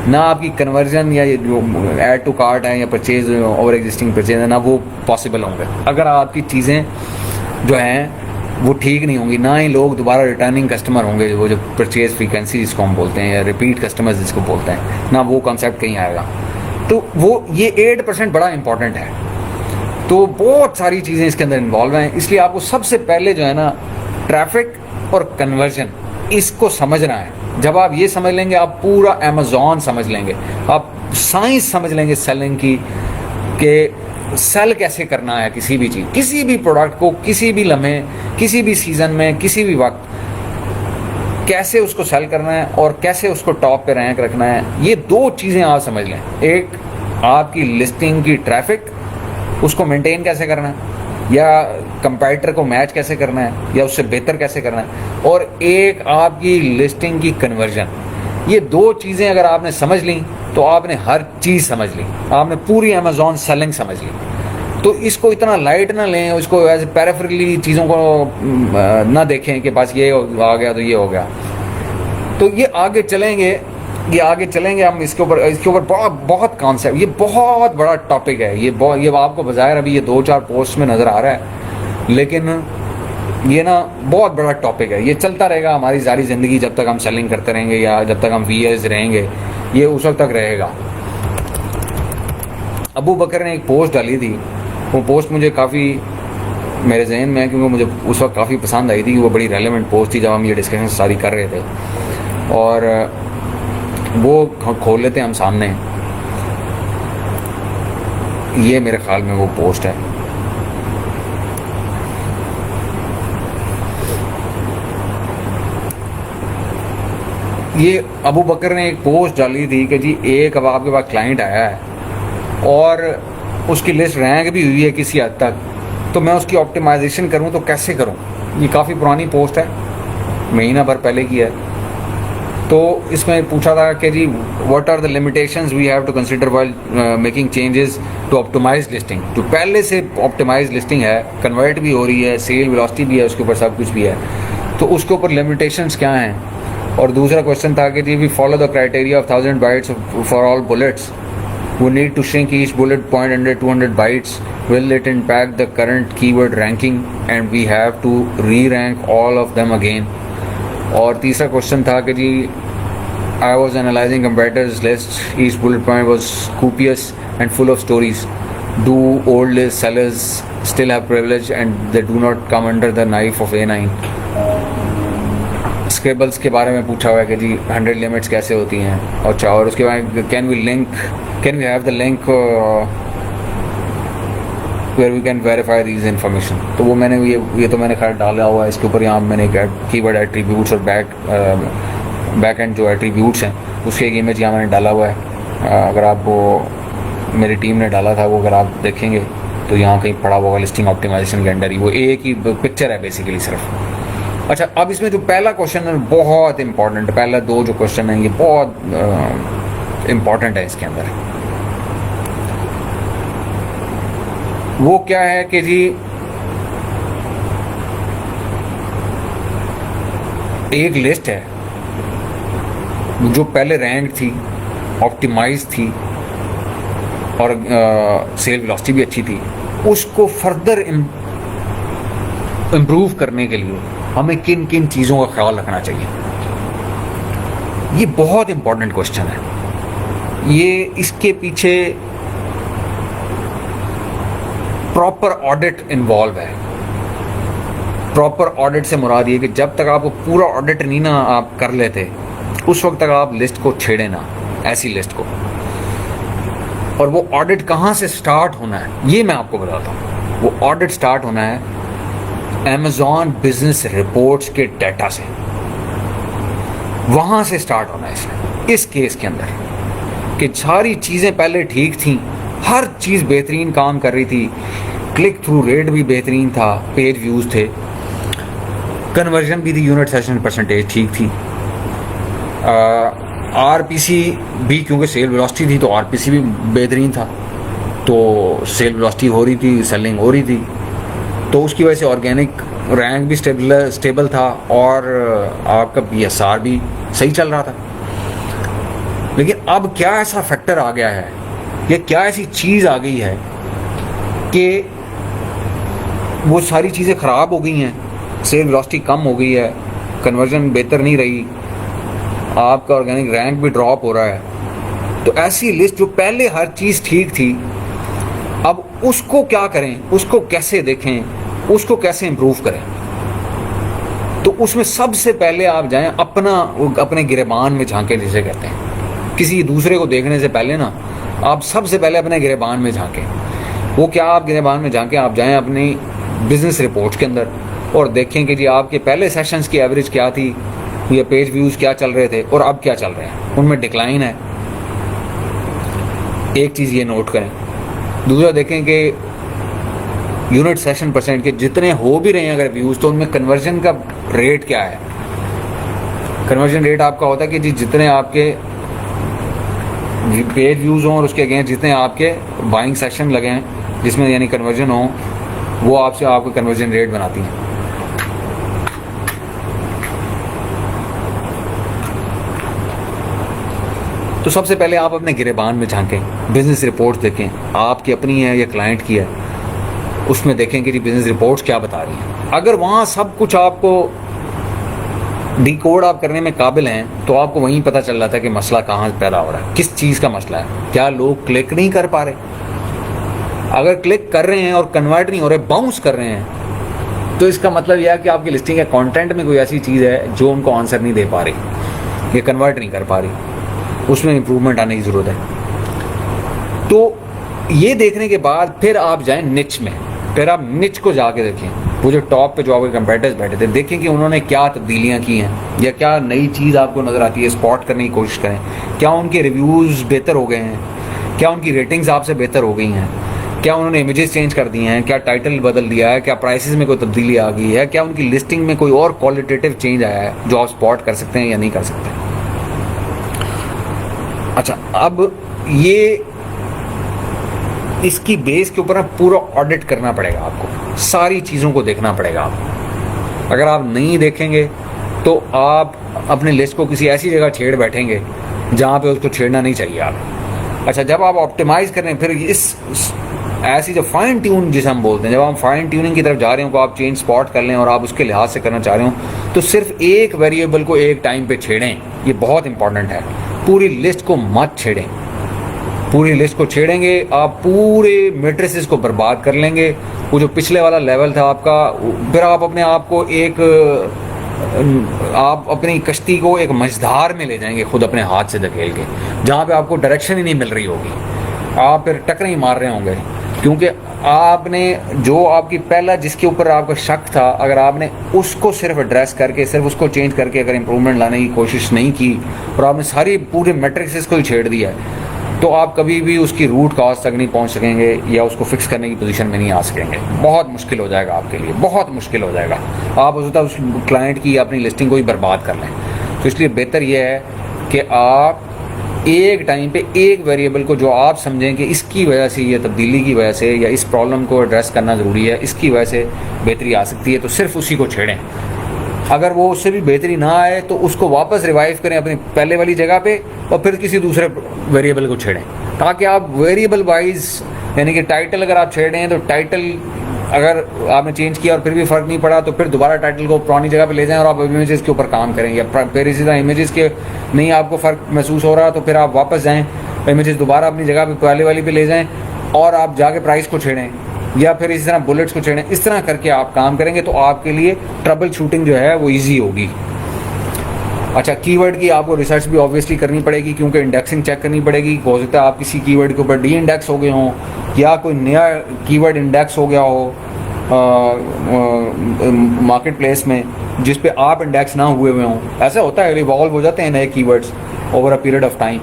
ना आपकी कन्वर्जन या जो ऐड टू कार्ट है या परचेज और एग्जिस्टिंग परचेज है ना वो पॉसिबल होंगे अगर आपकी चीज़ें जो हैं वो ठीक नहीं होंगी, ना ही लोग दोबारा रिटर्निंग कस्टमर होंगे, वो जो परचेज फ्रीक्वेंसी जिसको हम बोलते हैं या रिपीट कस्टमर्स जिसको बोलते हैं ना, वो कॉन्सेप्ट कहीं आएगा। तो वो ये 8% बड़ा इंपॉर्टेंट है। तो बहुत सारी चीज़ें इसके अंदर इन्वॉल्व हैं, इसलिए आपको सबसे पहले जो है ना ट्रैफिक और कन्वर्जन इसको समझना है। जब आप ये समझ लेंगे आप पूरा अमेज़ॉन समझ लेंगे, आप साइंस समझ लेंगे सेलिंग की, कि सेल कैसे करना है किसी भी चीज़, किसी भी प्रोडक्ट को, किसी भी लम्हे, किसी भी सीज़न में, किसी भी वक्त कैसे उसको सेल करना है और कैसे उसको टॉप पे रैंक रखना है। ये 2 चीज़ें आप समझ लें, एक आपकी लिस्टिंग की ट्रैफिक, उसको मेंटेन कैसे करना है, या कंपेटिटर को मैच कैसे करना है या उससे बेहतर कैसे करना है, और एक आपकी लिस्टिंग की कन्वर्जन। ये 2 चीज़ें अगर आपने समझ ली तो आपने हर चीज़ समझ ली, आपने पूरी अमेज़ॉन सेलिंग समझ ली। तो इसको इतना लाइट ना लें, उसको ऐसे पैराफेरली चीज़ों को ना देखें कि बस ये आ गया तो ये हो गया। तो ये आगे चलेंगे हम इसके ऊपर बहुत कॉन्सेप्ट, ये बहुत बड़ा टॉपिक है, ये आपको बज़ाहिर अभी ये 2-4 पोस्ट में नज़र आ रहा है, लेकिन ये ना बहुत बड़ा टॉपिक है, ये चलता रहेगा हमारी सारी ज़िंदगी, जब तक हम सेलिंग करते रहेंगे या जब तक हम वीएस रहेंगे, ये उस वक्त तक रहेगा। अबू बकर ने एक पोस्ट डाली थी, वो पोस्ट मुझे काफ़ी मेरे जहन में है क्योंकि मुझे उस वक्त काफ़ी पसंद आई थी, वो बड़ी रेलेवेंट पोस्ट थी जब हम ये डिस्कशन सारी कर रहे थे, और वो खोल लेते हैं हम सामने, ये मेरे ख्याल में वो पोस्ट है। ये अबू बकर ने एक पोस्ट डाली थी कि जी एक अब आपके पास क्लाइंट आया है और उसकी लिस्ट रैंक भी हुई है किसी हद तक, तो मैं उसकी ऑप्टिमाइजेशन करूं तो कैसे करूं। ये काफ़ी पुरानी पोस्ट है, महीना भर पहले की है। तो इसमें पूछा था कि जी what are the limitations we have to consider while making changes to optimise listing. तो पहले से ऑप्टिमाइज लिस्टिंग है, कन्वर्ट भी हो रही है, सेल वेलोसिटी भी है, उसके ऊपर सब कुछ भी है, तो उसके ऊपर लिमिटेशंस क्या हैं। और दूसरा क्वेश्चन था कि जी we follow the criteria of 1000 bytes for all bullets, we need to shrink each bullet point under 200 bytes, will it impact the current keyword ranking and we have to rerank all of them again. और तीसरा question था कि जी I was analysing competitors list, each bullet point was copious and full of stories. Do old list sellers still have privilege and they do not come under the knife of A9? स्क्रेबल्स के बारे में पूछा हुआ है कि जी 100 limits कैसे होती हैं। अच्छा, और उसके बाद can we have the link where we can verify these information. तो वो मैंने ये तो मैंने खैर डाला हुआ है इसके ऊपर। यहाँ मैंने कीवर्ड एट्रीब्यूट्स और बैक एंड जो एट्रीब्यूट्स हैं उसकी एक इमेज यहाँ मैंने डाला हुआ है। अगर आपको मेरी टीम ने डाला था वो अगर आप देखेंगे तो यहाँ कहीं पड़ा हुआ लिस्टिंग ऑप्टिमाइजेशन के अंडर ही वो एक ही पिक्चर है बेसिकली सिर्फ। अच्छा, अब इसमें जो पहला क्वेश्चन है बहुत इंपॉर्टेंट, पहला दो जो क्वेश्चन हैं ये बहुत इंपॉर्टेंट है इसके अंदर। वो क्या है कि जी एक लिस्ट है जो पहले रैंक थी, ऑप्टिमाइज थी और सेल वेलोसिटी भी अच्छी थी, उसको फर्दर इम्प्रूव करने के लिए हमें किन किन चीज़ों का ख्याल रखना चाहिए। ये बहुत इंपॉर्टेंट क्वेश्चन है। ये इसके पीछे प्रॉपर ऑडिट इन्वॉल्व है। प्रॉपर ऑडिट से मुराद ये कि जब तक आपको पूरा ऑडिट नहीं ना आप कर लेते उस वक्त तक आप लिस्ट को छेड़े ना, ऐसी लिस्ट को। और वो ऑडिट कहाँ से स्टार्ट होना है ये मैं आपको बताता हूँ। वो ऑडिट स्टार्ट होना है Amazon बिजनेस रिपोर्ट्स के डाटा से, वहाँ से स्टार्ट होना है इसमें। इस केस के अंदर कि सारी चीज़ें पहले ठीक थी, हर चीज़ बेहतरीन काम कर रही थी, क्लिक थ्रू रेट भी बेहतरीन था, पेज व्यूज़ थे, कन्वर्जन भी थी, यूनिट सेशन परसेंटेज ठीक थी, आरपीसी भी क्योंकि सेल वेलोसिटी थी तो आरपीसी भी बेहतरीन था, तो सेल वेलोसिटी हो रही थी, सेलिंग हो रही थी, तो उसकी वजह से ऑर्गेनिक रैंक भी स्टेबल था और आपका PSR भी सही चल रहा था। लेकिन अब क्या ऐसा फैक्टर आ गया है या क्या ऐसी चीज़ आ गई है कि वो सारी चीज़ें ख़राब हो गई हैं, सेल वेलोसिटी कम हो गई है, कन्वर्जन बेहतर नहीं रही, आपका ऑर्गेनिक रैंक भी ड्रॉप हो रहा है। तो ऐसी लिस्ट जो पहले हर चीज़ ठीक थी, अब उसको क्या करें, उसको कैसे देखें, उसको कैसे इम्प्रूव करें। तो उसमें सबसे पहले आप जाएं अपने गिरेबान में झांकें, जिसे कहते हैं। किसी दूसरे को देखने से पहले ना आप सबसे पहले अपने गिरेबान में झांकें। वो क्या, आप गिरेबान में झांकें, आप जाएं अपनी बिजनेस रिपोर्ट्स के अंदर और देखें कि जी आपके पहले सेशंस की एवरेज क्या थी, ये पेज व्यूज़ क्या चल रहे थे और अब क्या चल रहे हैं, उनमें डिक्लाइन है। एक चीज़ ये नोट करें। दूसरा देखें कि यूनिट सेशन परसेंट के जितने हो भी रहे हैं अगर व्यूज़, तो उनमें कन्वर्जन का रेट क्या है। कन्वर्जन रेट आपका होता है कि जी जितने आपके पेज व्यूज़ हों और उसके अगेंस्ट जितने आपके बाइंग सेशन लगे हैं जिसमें यानी कन्वर्जन हो, वो आपसे आपको कन्वर्जन रेट बनाती हैं। तो सबसे पहले आप अपने गिरेबान में झांकें, बिजनेस रिपोर्ट्स देखें, आपकी अपनी है या क्लाइंट की है, उसमें देखें कि बिजनेस रिपोर्ट्स क्या बता रही हैं। अगर वहाँ सब कुछ आपको डिकोड आप करने में काबिल हैं तो आपको वहीं पता चल रहा था कि मसला कहाँ पैदा हो रहा है, किस चीज़ का मसला है। क्या लोग क्लिक नहीं कर पा रहे? अगर क्लिक कर रहे हैं और कन्वर्ट नहीं हो रहे, बाउंस कर रहे हैं, तो इसका मतलब यह है कि आपकी लिस्टिंग या कंटेंट में कोई ऐसी चीज़ है जो उनको आंसर नहीं दे पा रही, ये कन्वर्ट नहीं कर पा रही, उसमें इम्प्रूवमेंट आने की ज़रूरत है। तो ये देखने के बाद फिर आप जाएं निच में, फिर आप निच को जाके देखें, वो जो टॉप पे जो आपके कंपेटिटर्स बैठे थे, देखें कि उन्होंने क्या तब्दीलियां की हैं या क्या नई चीज़ आपको नज़र आती है, स्पॉट करने की कोशिश करें। क्या उनके रिव्यूज़ बेहतर हो गए हैं, क्या उनकी रेटिंग्स आपसे बेहतर हो गई हैं, क्या उन्होंने इमेजेस चेंज कर दिए हैं, क्या टाइटल बदल दिया है, क्या प्राइसेस में कोई तब्दीली आ गई है, क्या उनकी लिस्टिंग में कोई और क्वालिटेटिव चेंज आया है जो आप स्पॉट कर सकते हैं या नहीं कर सकते। अच्छा, अब ये इसकी बेस के ऊपर पूरा ऑडिट करना पड़ेगा आपको, सारी चीज़ों को देखना पड़ेगा आपको। अगर आप नहीं देखेंगे तो आप अपनी लिस्ट को किसी ऐसी जगह छेड़ बैठेंगे जहाँ पे उसको छेड़ना नहीं चाहिए आप। अच्छा, जब आप ऑप्टिमाइज़ करें, फिर ऐसी जो फाइन ट्यून जिसे हम बोलते हैं, जब हम फाइन ट्यूनिंग की तरफ जा रहे हो, को आप चेंज स्पॉट कर लें और आप उसके लिहाज से करना चाह रहे हो, तो सिर्फ एक वेरिएबल को एक टाइम पे छेड़ें। ये बहुत इंपॉर्टेंट है। पूरी लिस्ट को मत छेड़ें। पूरी लिस्ट को छेड़ेंगे आप पूरे मैट्रिसेस को बर्बाद कर लेंगे। वो जो पिछले वाला लेवल था आपका, फिर आप अपने आप को आप अपनी कश्ती को एक मझधार में ले जाएंगे खुद अपने हाथ से धकेल के, जहाँ पे आपको डायरेक्शन ही नहीं मिल रही होगी। आप फिर टक्कर ही मार रहे होंगे क्योंकि आपने जो आपकी पहला जिसके ऊपर आपका शक था, अगर आपने उसको सिर्फ एड्रेस करके, सिर्फ उसको चेंज करके अगर इम्प्रूवमेंट लाने की कोशिश नहीं की और आपने सारी पूरे मैट्रिक्स को ही छेड़ दिया है, तो आप कभी भी उसकी रूट कॉज तक नहीं पहुंच सकेंगे या उसको फिक्स करने की पोजीशन में नहीं आ सकेंगे। बहुत मुश्किल हो जाएगा आपके लिए, बहुत मुश्किल हो जाएगा। आप होता उस क्लाइंट की अपनी लिस्टिंग को ही बर्बाद कर लें। तो इसलिए बेहतर यह है कि आप एक टाइम पे एक वेरिएबल को जो आप समझें कि इसकी वजह से, ये तब्दीली की वजह से या इस प्रॉब्लम को एड्रेस करना ज़रूरी है, इसकी वजह से बेहतरी आ सकती है, तो सिर्फ उसी को छेड़ें। अगर वो उससे भी बेहतरी ना आए तो उसको वापस रिवाइव करें अपनी पहले वाली जगह पे और फिर किसी दूसरे वेरिएबल को छेड़ें, ताकि आप वेरिएबल वाइज, यानी कि टाइटल अगर आप छेड़ रहे हैं तो टाइटल अगर आपने चेंज किया और फिर भी फ़र्क नहीं पड़ा तो फिर दोबारा टाइटल को पुरानी जगह पे ले जाएं और आप इमेजेस के ऊपर काम करें। या फिर इसी तरह इमेजेस के नहीं आपको फ़र्क महसूस हो रहा तो फिर आप वापस जाएँ, इमेजेस दोबारा अपनी जगह पे पहले वाली पे ले जाएँ और आप जाके प्राइस को छेड़ें या फिर इसी तरह बुलेट्स को छेड़ें। इस तरह करके आप काम करेंगे तो आपके लिए ट्रबल शूटिंग जो है वो ईजी होगी। अच्छा, कीवर्ड की आपको रिसर्च भी ऑब्वियसली करनी पड़ेगी, क्योंकि इंडेक्सिंग चेक करनी पड़ेगी। हो सकता है आप किसी कीवर्ड के ऊपर डी इंडेक्स हो गए हों या कोई नया कीवर्ड इंडेक्स हो गया हो मार्केट प्लेस में जिस पे आप इंडेक्स ना हुए हों। ऐसा होता है, रिवॉल्व हो जाते हैं नए keywords over a period of time.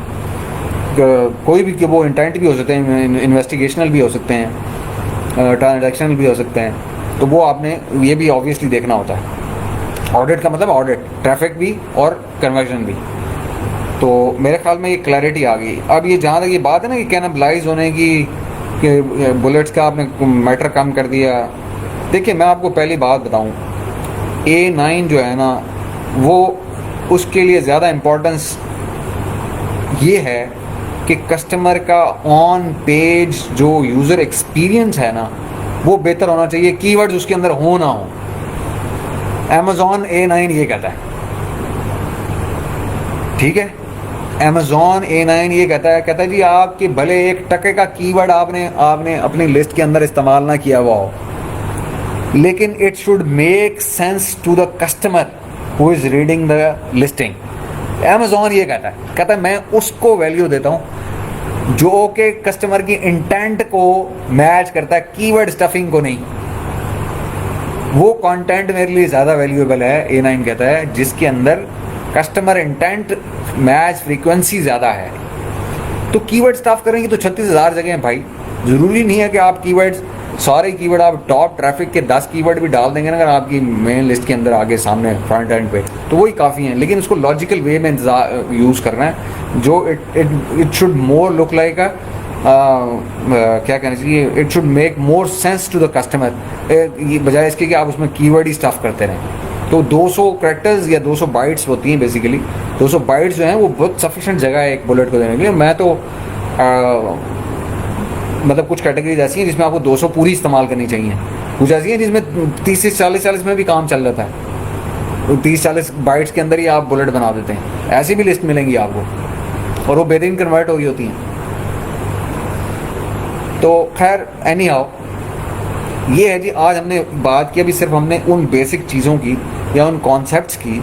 कोई भी, वो इंटेंट भी हो सकते हैं, इन्वेस्टिगेशनल भी हो सकते हैं, ट्रांजैक्शनल भी हो सकते हैं। तो वो आपने ये भी ऑब्वियसली देखना होता है। ऑडिट का मतलब ऑडिट, ट्रैफिक भी और कन्वर्जन भी। तो मेरे ख्याल में ये क्लैरिटी आ गई। अब ये जहाँ तक ये बात है ना कि कैनबलाइज होने की, कि बुलेट्स का आपने मैटर कम कर दिया। देखिए, मैं आपको पहली बात बताऊं, A9 जो है ना, वो उसके लिए ज़्यादा इम्पोर्टेंस ये है कि कस्टमर का ऑन पेज जो यूज़र एक्सपीरियंस है ना, वो बेहतर होना चाहिए, कीवर्ड्स उसके अंदर हो ना हो। Amazon A9 ये कहता है, ठीक है, Amazon A9 ये कहता है जी आपके भले एक टके का कीवर्ड आपने अपनी लिस्ट के अंदर इस्तेमाल ना किया हुआ हो, लेकिन it should make sense to the customer who is reading the listing. Amazon ये कहता है मैं उसको वैल्यू देता हूँ जो कि कस्टमर की इंटेंट को मैच करता है, कीवर्ड स्टफिंग को नहीं। वो कंटेंट मेरे लिए ज़्यादा वैल्यूएबल है, A9 कहता है, जिसके अंदर कस्टमर इंटेंट मैच फ्रीक्वेंसी ज़्यादा है। तो कीवर्ड स्टफ करेंगे तो 36,000 जगह हैं भाई। ज़रूरी नहीं है कि आप कीवर्ड्स, सारे कीवर्ड आप टॉप ट्रैफिक के 10 कीवर्ड भी डाल देंगे ना अगर आपकी मेन लिस्ट के अंदर आगे सामने फ्रंट एंड पे, तो वही काफ़ी हैं। लेकिन उसको लॉजिकल वे में यूज़ करना है, जो it should more look like क्या कहना चाहिए, it should make more sense to the customer, ये बजाय इसके कि आप उसमें कीवर्ड ही स्टफ करते रहें। तो 200 कैरेक्टर्स या 200 बाइट्स होती हैं बेसिकली। 200 बाइट्स जो हैं वो बहुत सफिशेंट जगह है एक बुलेट को देने के लिए। मैं तो मतलब कुछ कैटेगरीज ऐसी हैं जिसमें आपको 200 पूरी इस्तेमाल करनी चाहिए, कुछ ऐसी हैं जिसमें 30 से 40 में भी काम चल जाता है। तो 30-40 बाइट्स के अंदर ही आप बुलेट बना देते हैं। ऐसी भी लिस्ट मिलेंगी आपको और वो बेहतरीन कन्वर्ट हो रही होती हैं। तो खैर एनी हाउ, ये है जी, आज हमने बात की अभी सिर्फ हमने उन बेसिक चीज़ों की या उन कॉन्सेप्ट्स की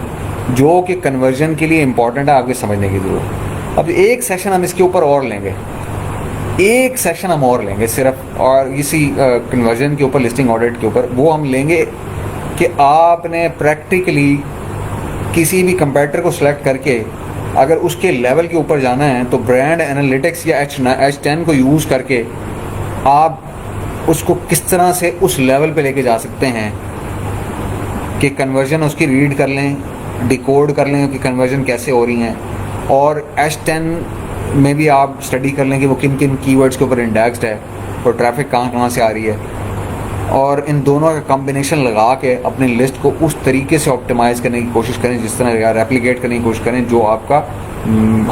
जो कि कन्वर्जन के लिए इम्पॉर्टेंट है आपके समझने की ज़रूरत। अब एक सेशन हम इसके ऊपर और लेंगे, एक सेशन हम और लेंगे सिर्फ, और इसी कन्वर्जन के ऊपर, लिस्टिंग ऑडिट के ऊपर। वो हम लेंगे कि आपने प्रैक्टिकली किसी भी कंपैरेटर को सिलेक्ट करके अगर उसके लेवल के ऊपर जाना है तो ब्रांड एनालिटिक्स या H10 को यूज़ करके आप उसको किस तरह से उस लेवल पे लेके जा सकते हैं कि कन्वर्जन उसकी रीड कर लें, डिकोड कर लें कि कन्वर्जन कैसे हो रही हैं, और H10 में भी आप स्टडी कर लें कि वो किन किन कीवर्ड्स के ऊपर इंडेक्स्ड है और ट्रैफिक कहाँ कहाँ से आ रही है, और इन दोनों का कॉम्बिनेशन लगा के अपनी लिस्ट को उस तरीके से ऑप्टिमाइज़ करने की कोशिश करें, जिस तरह या रेप्लिकेट करने की कोशिश करें जो आपका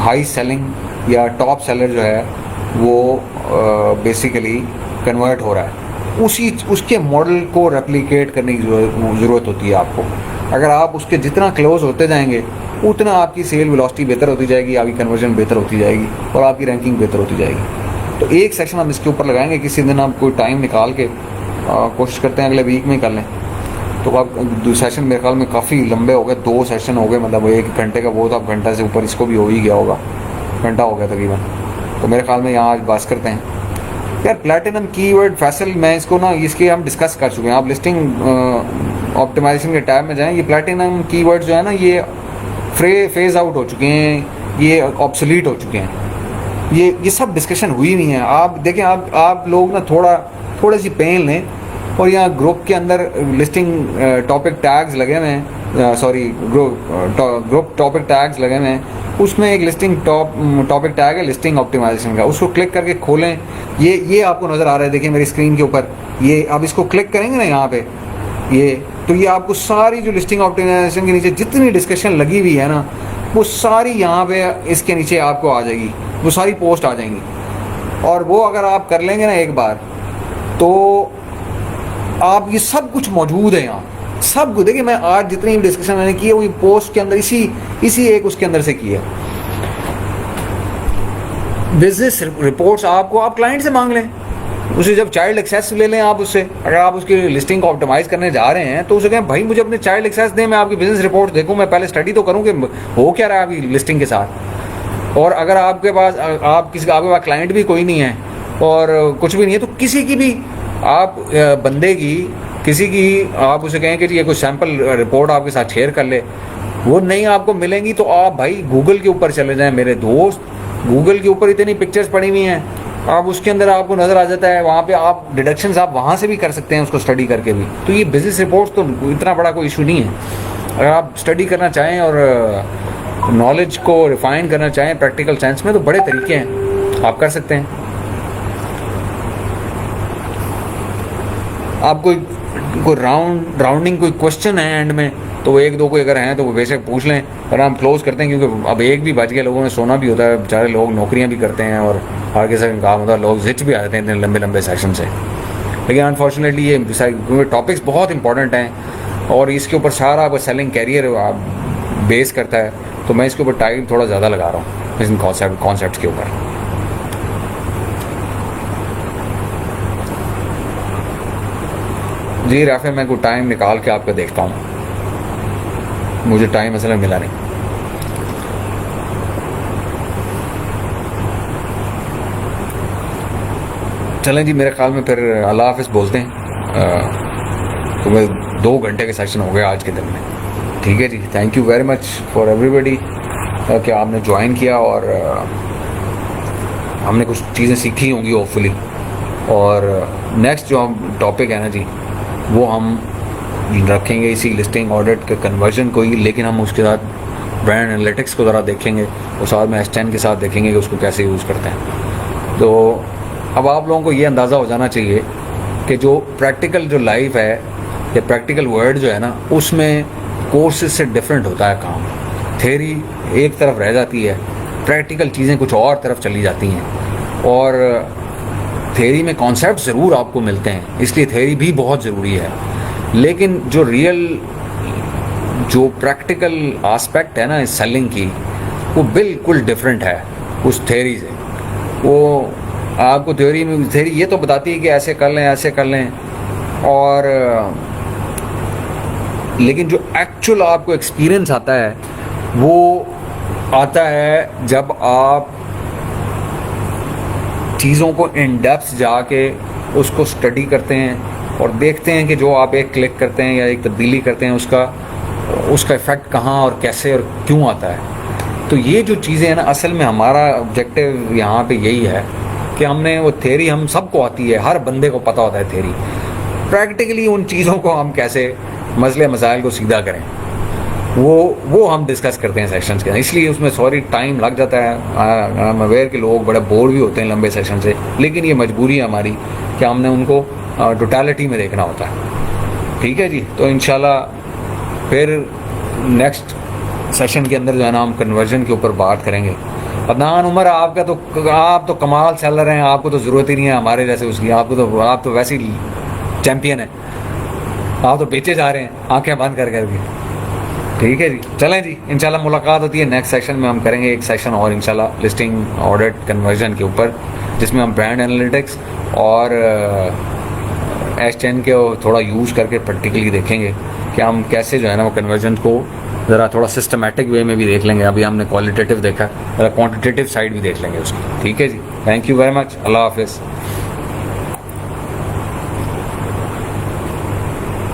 हाई सेलिंग या टॉप सेलर जो है वो बेसिकली कन्वर्ट हो रहा है। उसके मॉडल को रेप्लिकेट करने की ज़रूरत होती है आपको। अगर आप उसके जितना क्लोज होते जाएंगे उतना आपकी सेल वेलोसिटी बेहतर होती जाएगी, आपकी कन्वर्जन बेहतर होती जाएगी और आपकी रैंकिंग बेहतर होती जाएगी। तो एक सेशन हम इसके ऊपर लगाएंगे, किसी दिन आप कोई टाइम निकाल के कोशिश करते हैं अगले वीक में कर लें। तो आप सेशन मेरे ख्याल में काफ़ी लंबे हो गए, 2 सेशन हो गए, मतलब 1 घंटे का वो था, घंटा से ऊपर इसको भी हो ही गया होगा, घंटा हो गया तकरीबन। तो मेरे ख्याल में यहाँ आज बात करते हैं। यार प्लैटिनम कीवर्ड फैसल, मैं इसको ना इसके हम डिस्कस कर चुके हैं। आप लिस्टिंग ऑप्टिमाइजेशन के टैब में जाएं, ये प्लैटिनम कीवर्ड जो है ना ये फेज आउट हो चुके हैं, ये ऑब्सोलीट हो चुके हैं, ये सब डिस्कशन हुई नहीं है। आप देखें, आप लोग ना थोड़ी सी पेन लें, और यहाँ ग्रुप के अंदर लिस्टिंग टॉपिक टैग्स लगे हुए हैं, सॉरी ग्रुप टॉपिक टैग्स लगे हुए हैं, उसमें एक लिस्टिंग टॉपिक टैग है लिस्टिंग ऑप्टिमाइजेशन का, उसको क्लिक करके खोलें। ये आपको नज़र आ रहा है, देखिए मेरी स्क्रीन के ऊपर, ये आप इसको क्लिक करेंगे ना यहाँ पे, तो ये आपको सारी जो लिस्टिंग ऑप्टिमाइजेशन के नीचे जितनी डिस्कशन लगी हुई है ना, वो सारी यहाँ पे इसके नीचे आपको आ जाएगी, वो सारी पोस्ट आ जाएंगी। और वो अगर आप कर लेंगे ना एक बार, तो आप ये सब कुछ मौजूद है यहाँ, सब कुछ। देखिए मैं आज जितनी भी डिस्कशन मैंने की है वो पोस्ट के अंदर इसी एक उसके अंदर से की है। बिजनेस रिपोर्ट्स आपको आप क्लाइंट से मांग लें, उसे जब चाइल्ड एक्सेस ले लें आप उससे, अगर आप उसकी लिस्टिंग को ऑप्टिमाइज करने जा रहे हैं तो उसे कहें भाई मुझे अपने चाइल्ड एक्सेस दें, मैं आपकी बिजनेस रिपोर्ट देखूं, मैं पहले स्टडी तो करूं कि हो क्या रहा है आपकी लिस्टिंग के साथ। और अगर आपके पास आपके पास क्लाइंट भी कोई नहीं है और कुछ भी नहीं है, तो किसी की भी आप बंदे की किसी की आप उसे कहें कि ये कोई सैम्पल रिपोर्ट आपके साथ शेयर कर ले, वो नहीं आपको मिलेंगी तो आप भाई गूगल के ऊपर चले जाएं मेरे दोस्त। गूगल के ऊपर इतनी पिक्चर्स पड़ी हुई हैं, आप उसके अंदर आपको नज़र आ जाता है, वहाँ पे आप डिडक्शंस आप वहाँ से भी कर सकते हैं उसको स्टडी करके भी। तो ये बिजनेस रिपोर्ट्स तो इतना बड़ा कोई इशू नहीं है। अगर आप स्टडी करना चाहें और नॉलेज को रिफाइन करना चाहें प्रैक्टिकल साइंस में, तो बड़े तरीके हैं, आप कर सकते हैं। आप कोई राउंडिंग कोई क्वेश्चन है एंड में, तो एक दो कोई अगर हैं तो वो बेशक पूछ लें, और हम क्लोज करते हैं, क्योंकि अब 1 भी बज गया, लोगों ने सोना भी होता है, बेचारे लोग नौकरियां भी करते हैं और आगे से काम होता है, लोग जिच भी आते हैं इतने लंबे लंबे सेशन से। लेकिन अनफॉर्चुनेटली ये टॉपिक्स बहुत इंपॉर्टेंट हैं और इसके ऊपर सारा सेलिंग कैरियर बेस करता है, तो मैं इसके ऊपर टाइम थोड़ा ज़्यादा लगा रहा हूँ इन कॉन्सेप्ट के ऊपर। जी राफे, मैं कोई टाइम निकाल के आपको देखता हूँ, मुझे टाइम असल में मिला नहीं। चलें जी, मेरे ख्याल में फिर अल्लाह हाफ़िज़ बोलते हैं। तो मैं 2 घंटे के सेशन हो गए आज के दिन में। ठीक है जी, thank you very much for everybody कि आपने ज्वाइन किया और हमने कुछ चीज़ें सीखी होंगी होपफुली। और नेक्स्ट जो हम टॉपिक है ना जी, वो हम रखेंगे इसी लिस्टिंग ऑडिट के कन्वर्जन को ही, लेकिन हम उसके साथ ब्रांड एनालिटिक्स को ज़रा देखेंगे और साथ में S10 के साथ देखेंगे कि उसको कैसे यूज़ करते हैं। तो अब आप लोगों को ये अंदाज़ा हो जाना चाहिए कि जो प्रैक्टिकल जो लाइफ है या प्रैक्टिकल वर्ल्ड जो है ना, उसमें कोर्सेज से डिफरेंट होता है काम। थ्योरी एक तरफ रह जाती है, प्रैक्टिकल चीज़ें कुछ और तरफ चली जाती हैं। और थ्योरी में कॉन्सेप्ट ज़रूर आपको मिलते हैं, इसलिए थ्योरी भी बहुत ज़रूरी है, लेकिन जो रियल जो प्रैक्टिकल आस्पेक्ट है ना सेलिंग की, वो बिल्कुल डिफरेंट है उस थ्योरी से। वो आपको थ्योरी ये तो बताती है कि ऐसे कर लें, और लेकिन जो एक्चुअल आपको एक्सपीरियंस आता है वो आता है जब आप चीज़ों को इन डेप्थ जाके उसको स्टडी करते हैं और देखते हैं कि जो आप एक क्लिक करते हैं या एक तब्दीली करते हैं उसका इफ़ेक्ट कहाँ और कैसे और क्यों आता है। तो ये जो चीज़ें हैं ना, असल में हमारा ऑब्जेक्टिव यहाँ पे यही है कि हमने वो थ्योरी हम सबको आती है, हर बंदे को पता होता है थ्योरी, प्रैक्टिकली उन चीज़ों को हम कैसे मसले मसाइल को सीधा करें, वो हम डिस्कस करते हैं सेशंस के। इसलिए उसमें सॉरी टाइम लग जाता है। आई एम अवेयर के लोग बड़े बोर भी होते हैं लंबे सेशन से, लेकिन ये मजबूरी है हमारी कि हमने उनको टोटलिटी में देखना होता है। ठीक है जी, तो इंशाल्लाह फिर नेक्स्ट सेशन के अंदर जो है ना हम कन्वर्जन के ऊपर बात करेंगे। अदनान उमर, आप तो कमाल चल रहे हैं, आपको तो ज़रूरत ही नहीं है हमारे जैसे उसकी, आप तो वैसे ही चैम्पियन है, आप तो बेचे जा रहे हैं आंखें बंद कर करके। ठीक है जी, चलें जी, इंशाल्लाह मुलाकात होती है नेक्स्ट सेशन में। हम करेंगे एक सेशन और इंशाल्लाह लिस्टिंग ऑडिट कन्वर्जन के ऊपर, जिसमें हम ब्रांड एनालिटिक्स और S10 के थोड़ा यूज़ करके प्रैक्टिकली देखेंगे कि हम कैसे जो है ना वो कन्वर्जन को ज़रा थोड़ा सिस्टमेटिक वे में भी देख लेंगे। अभी हमने क्वालिटेटिव देखा, ज़रा क्वांटिटेटिव साइड भी देख लेंगे उसकी। ठीक है जी, थैंक यू वेरी मच, अल्लाह हाफिज़।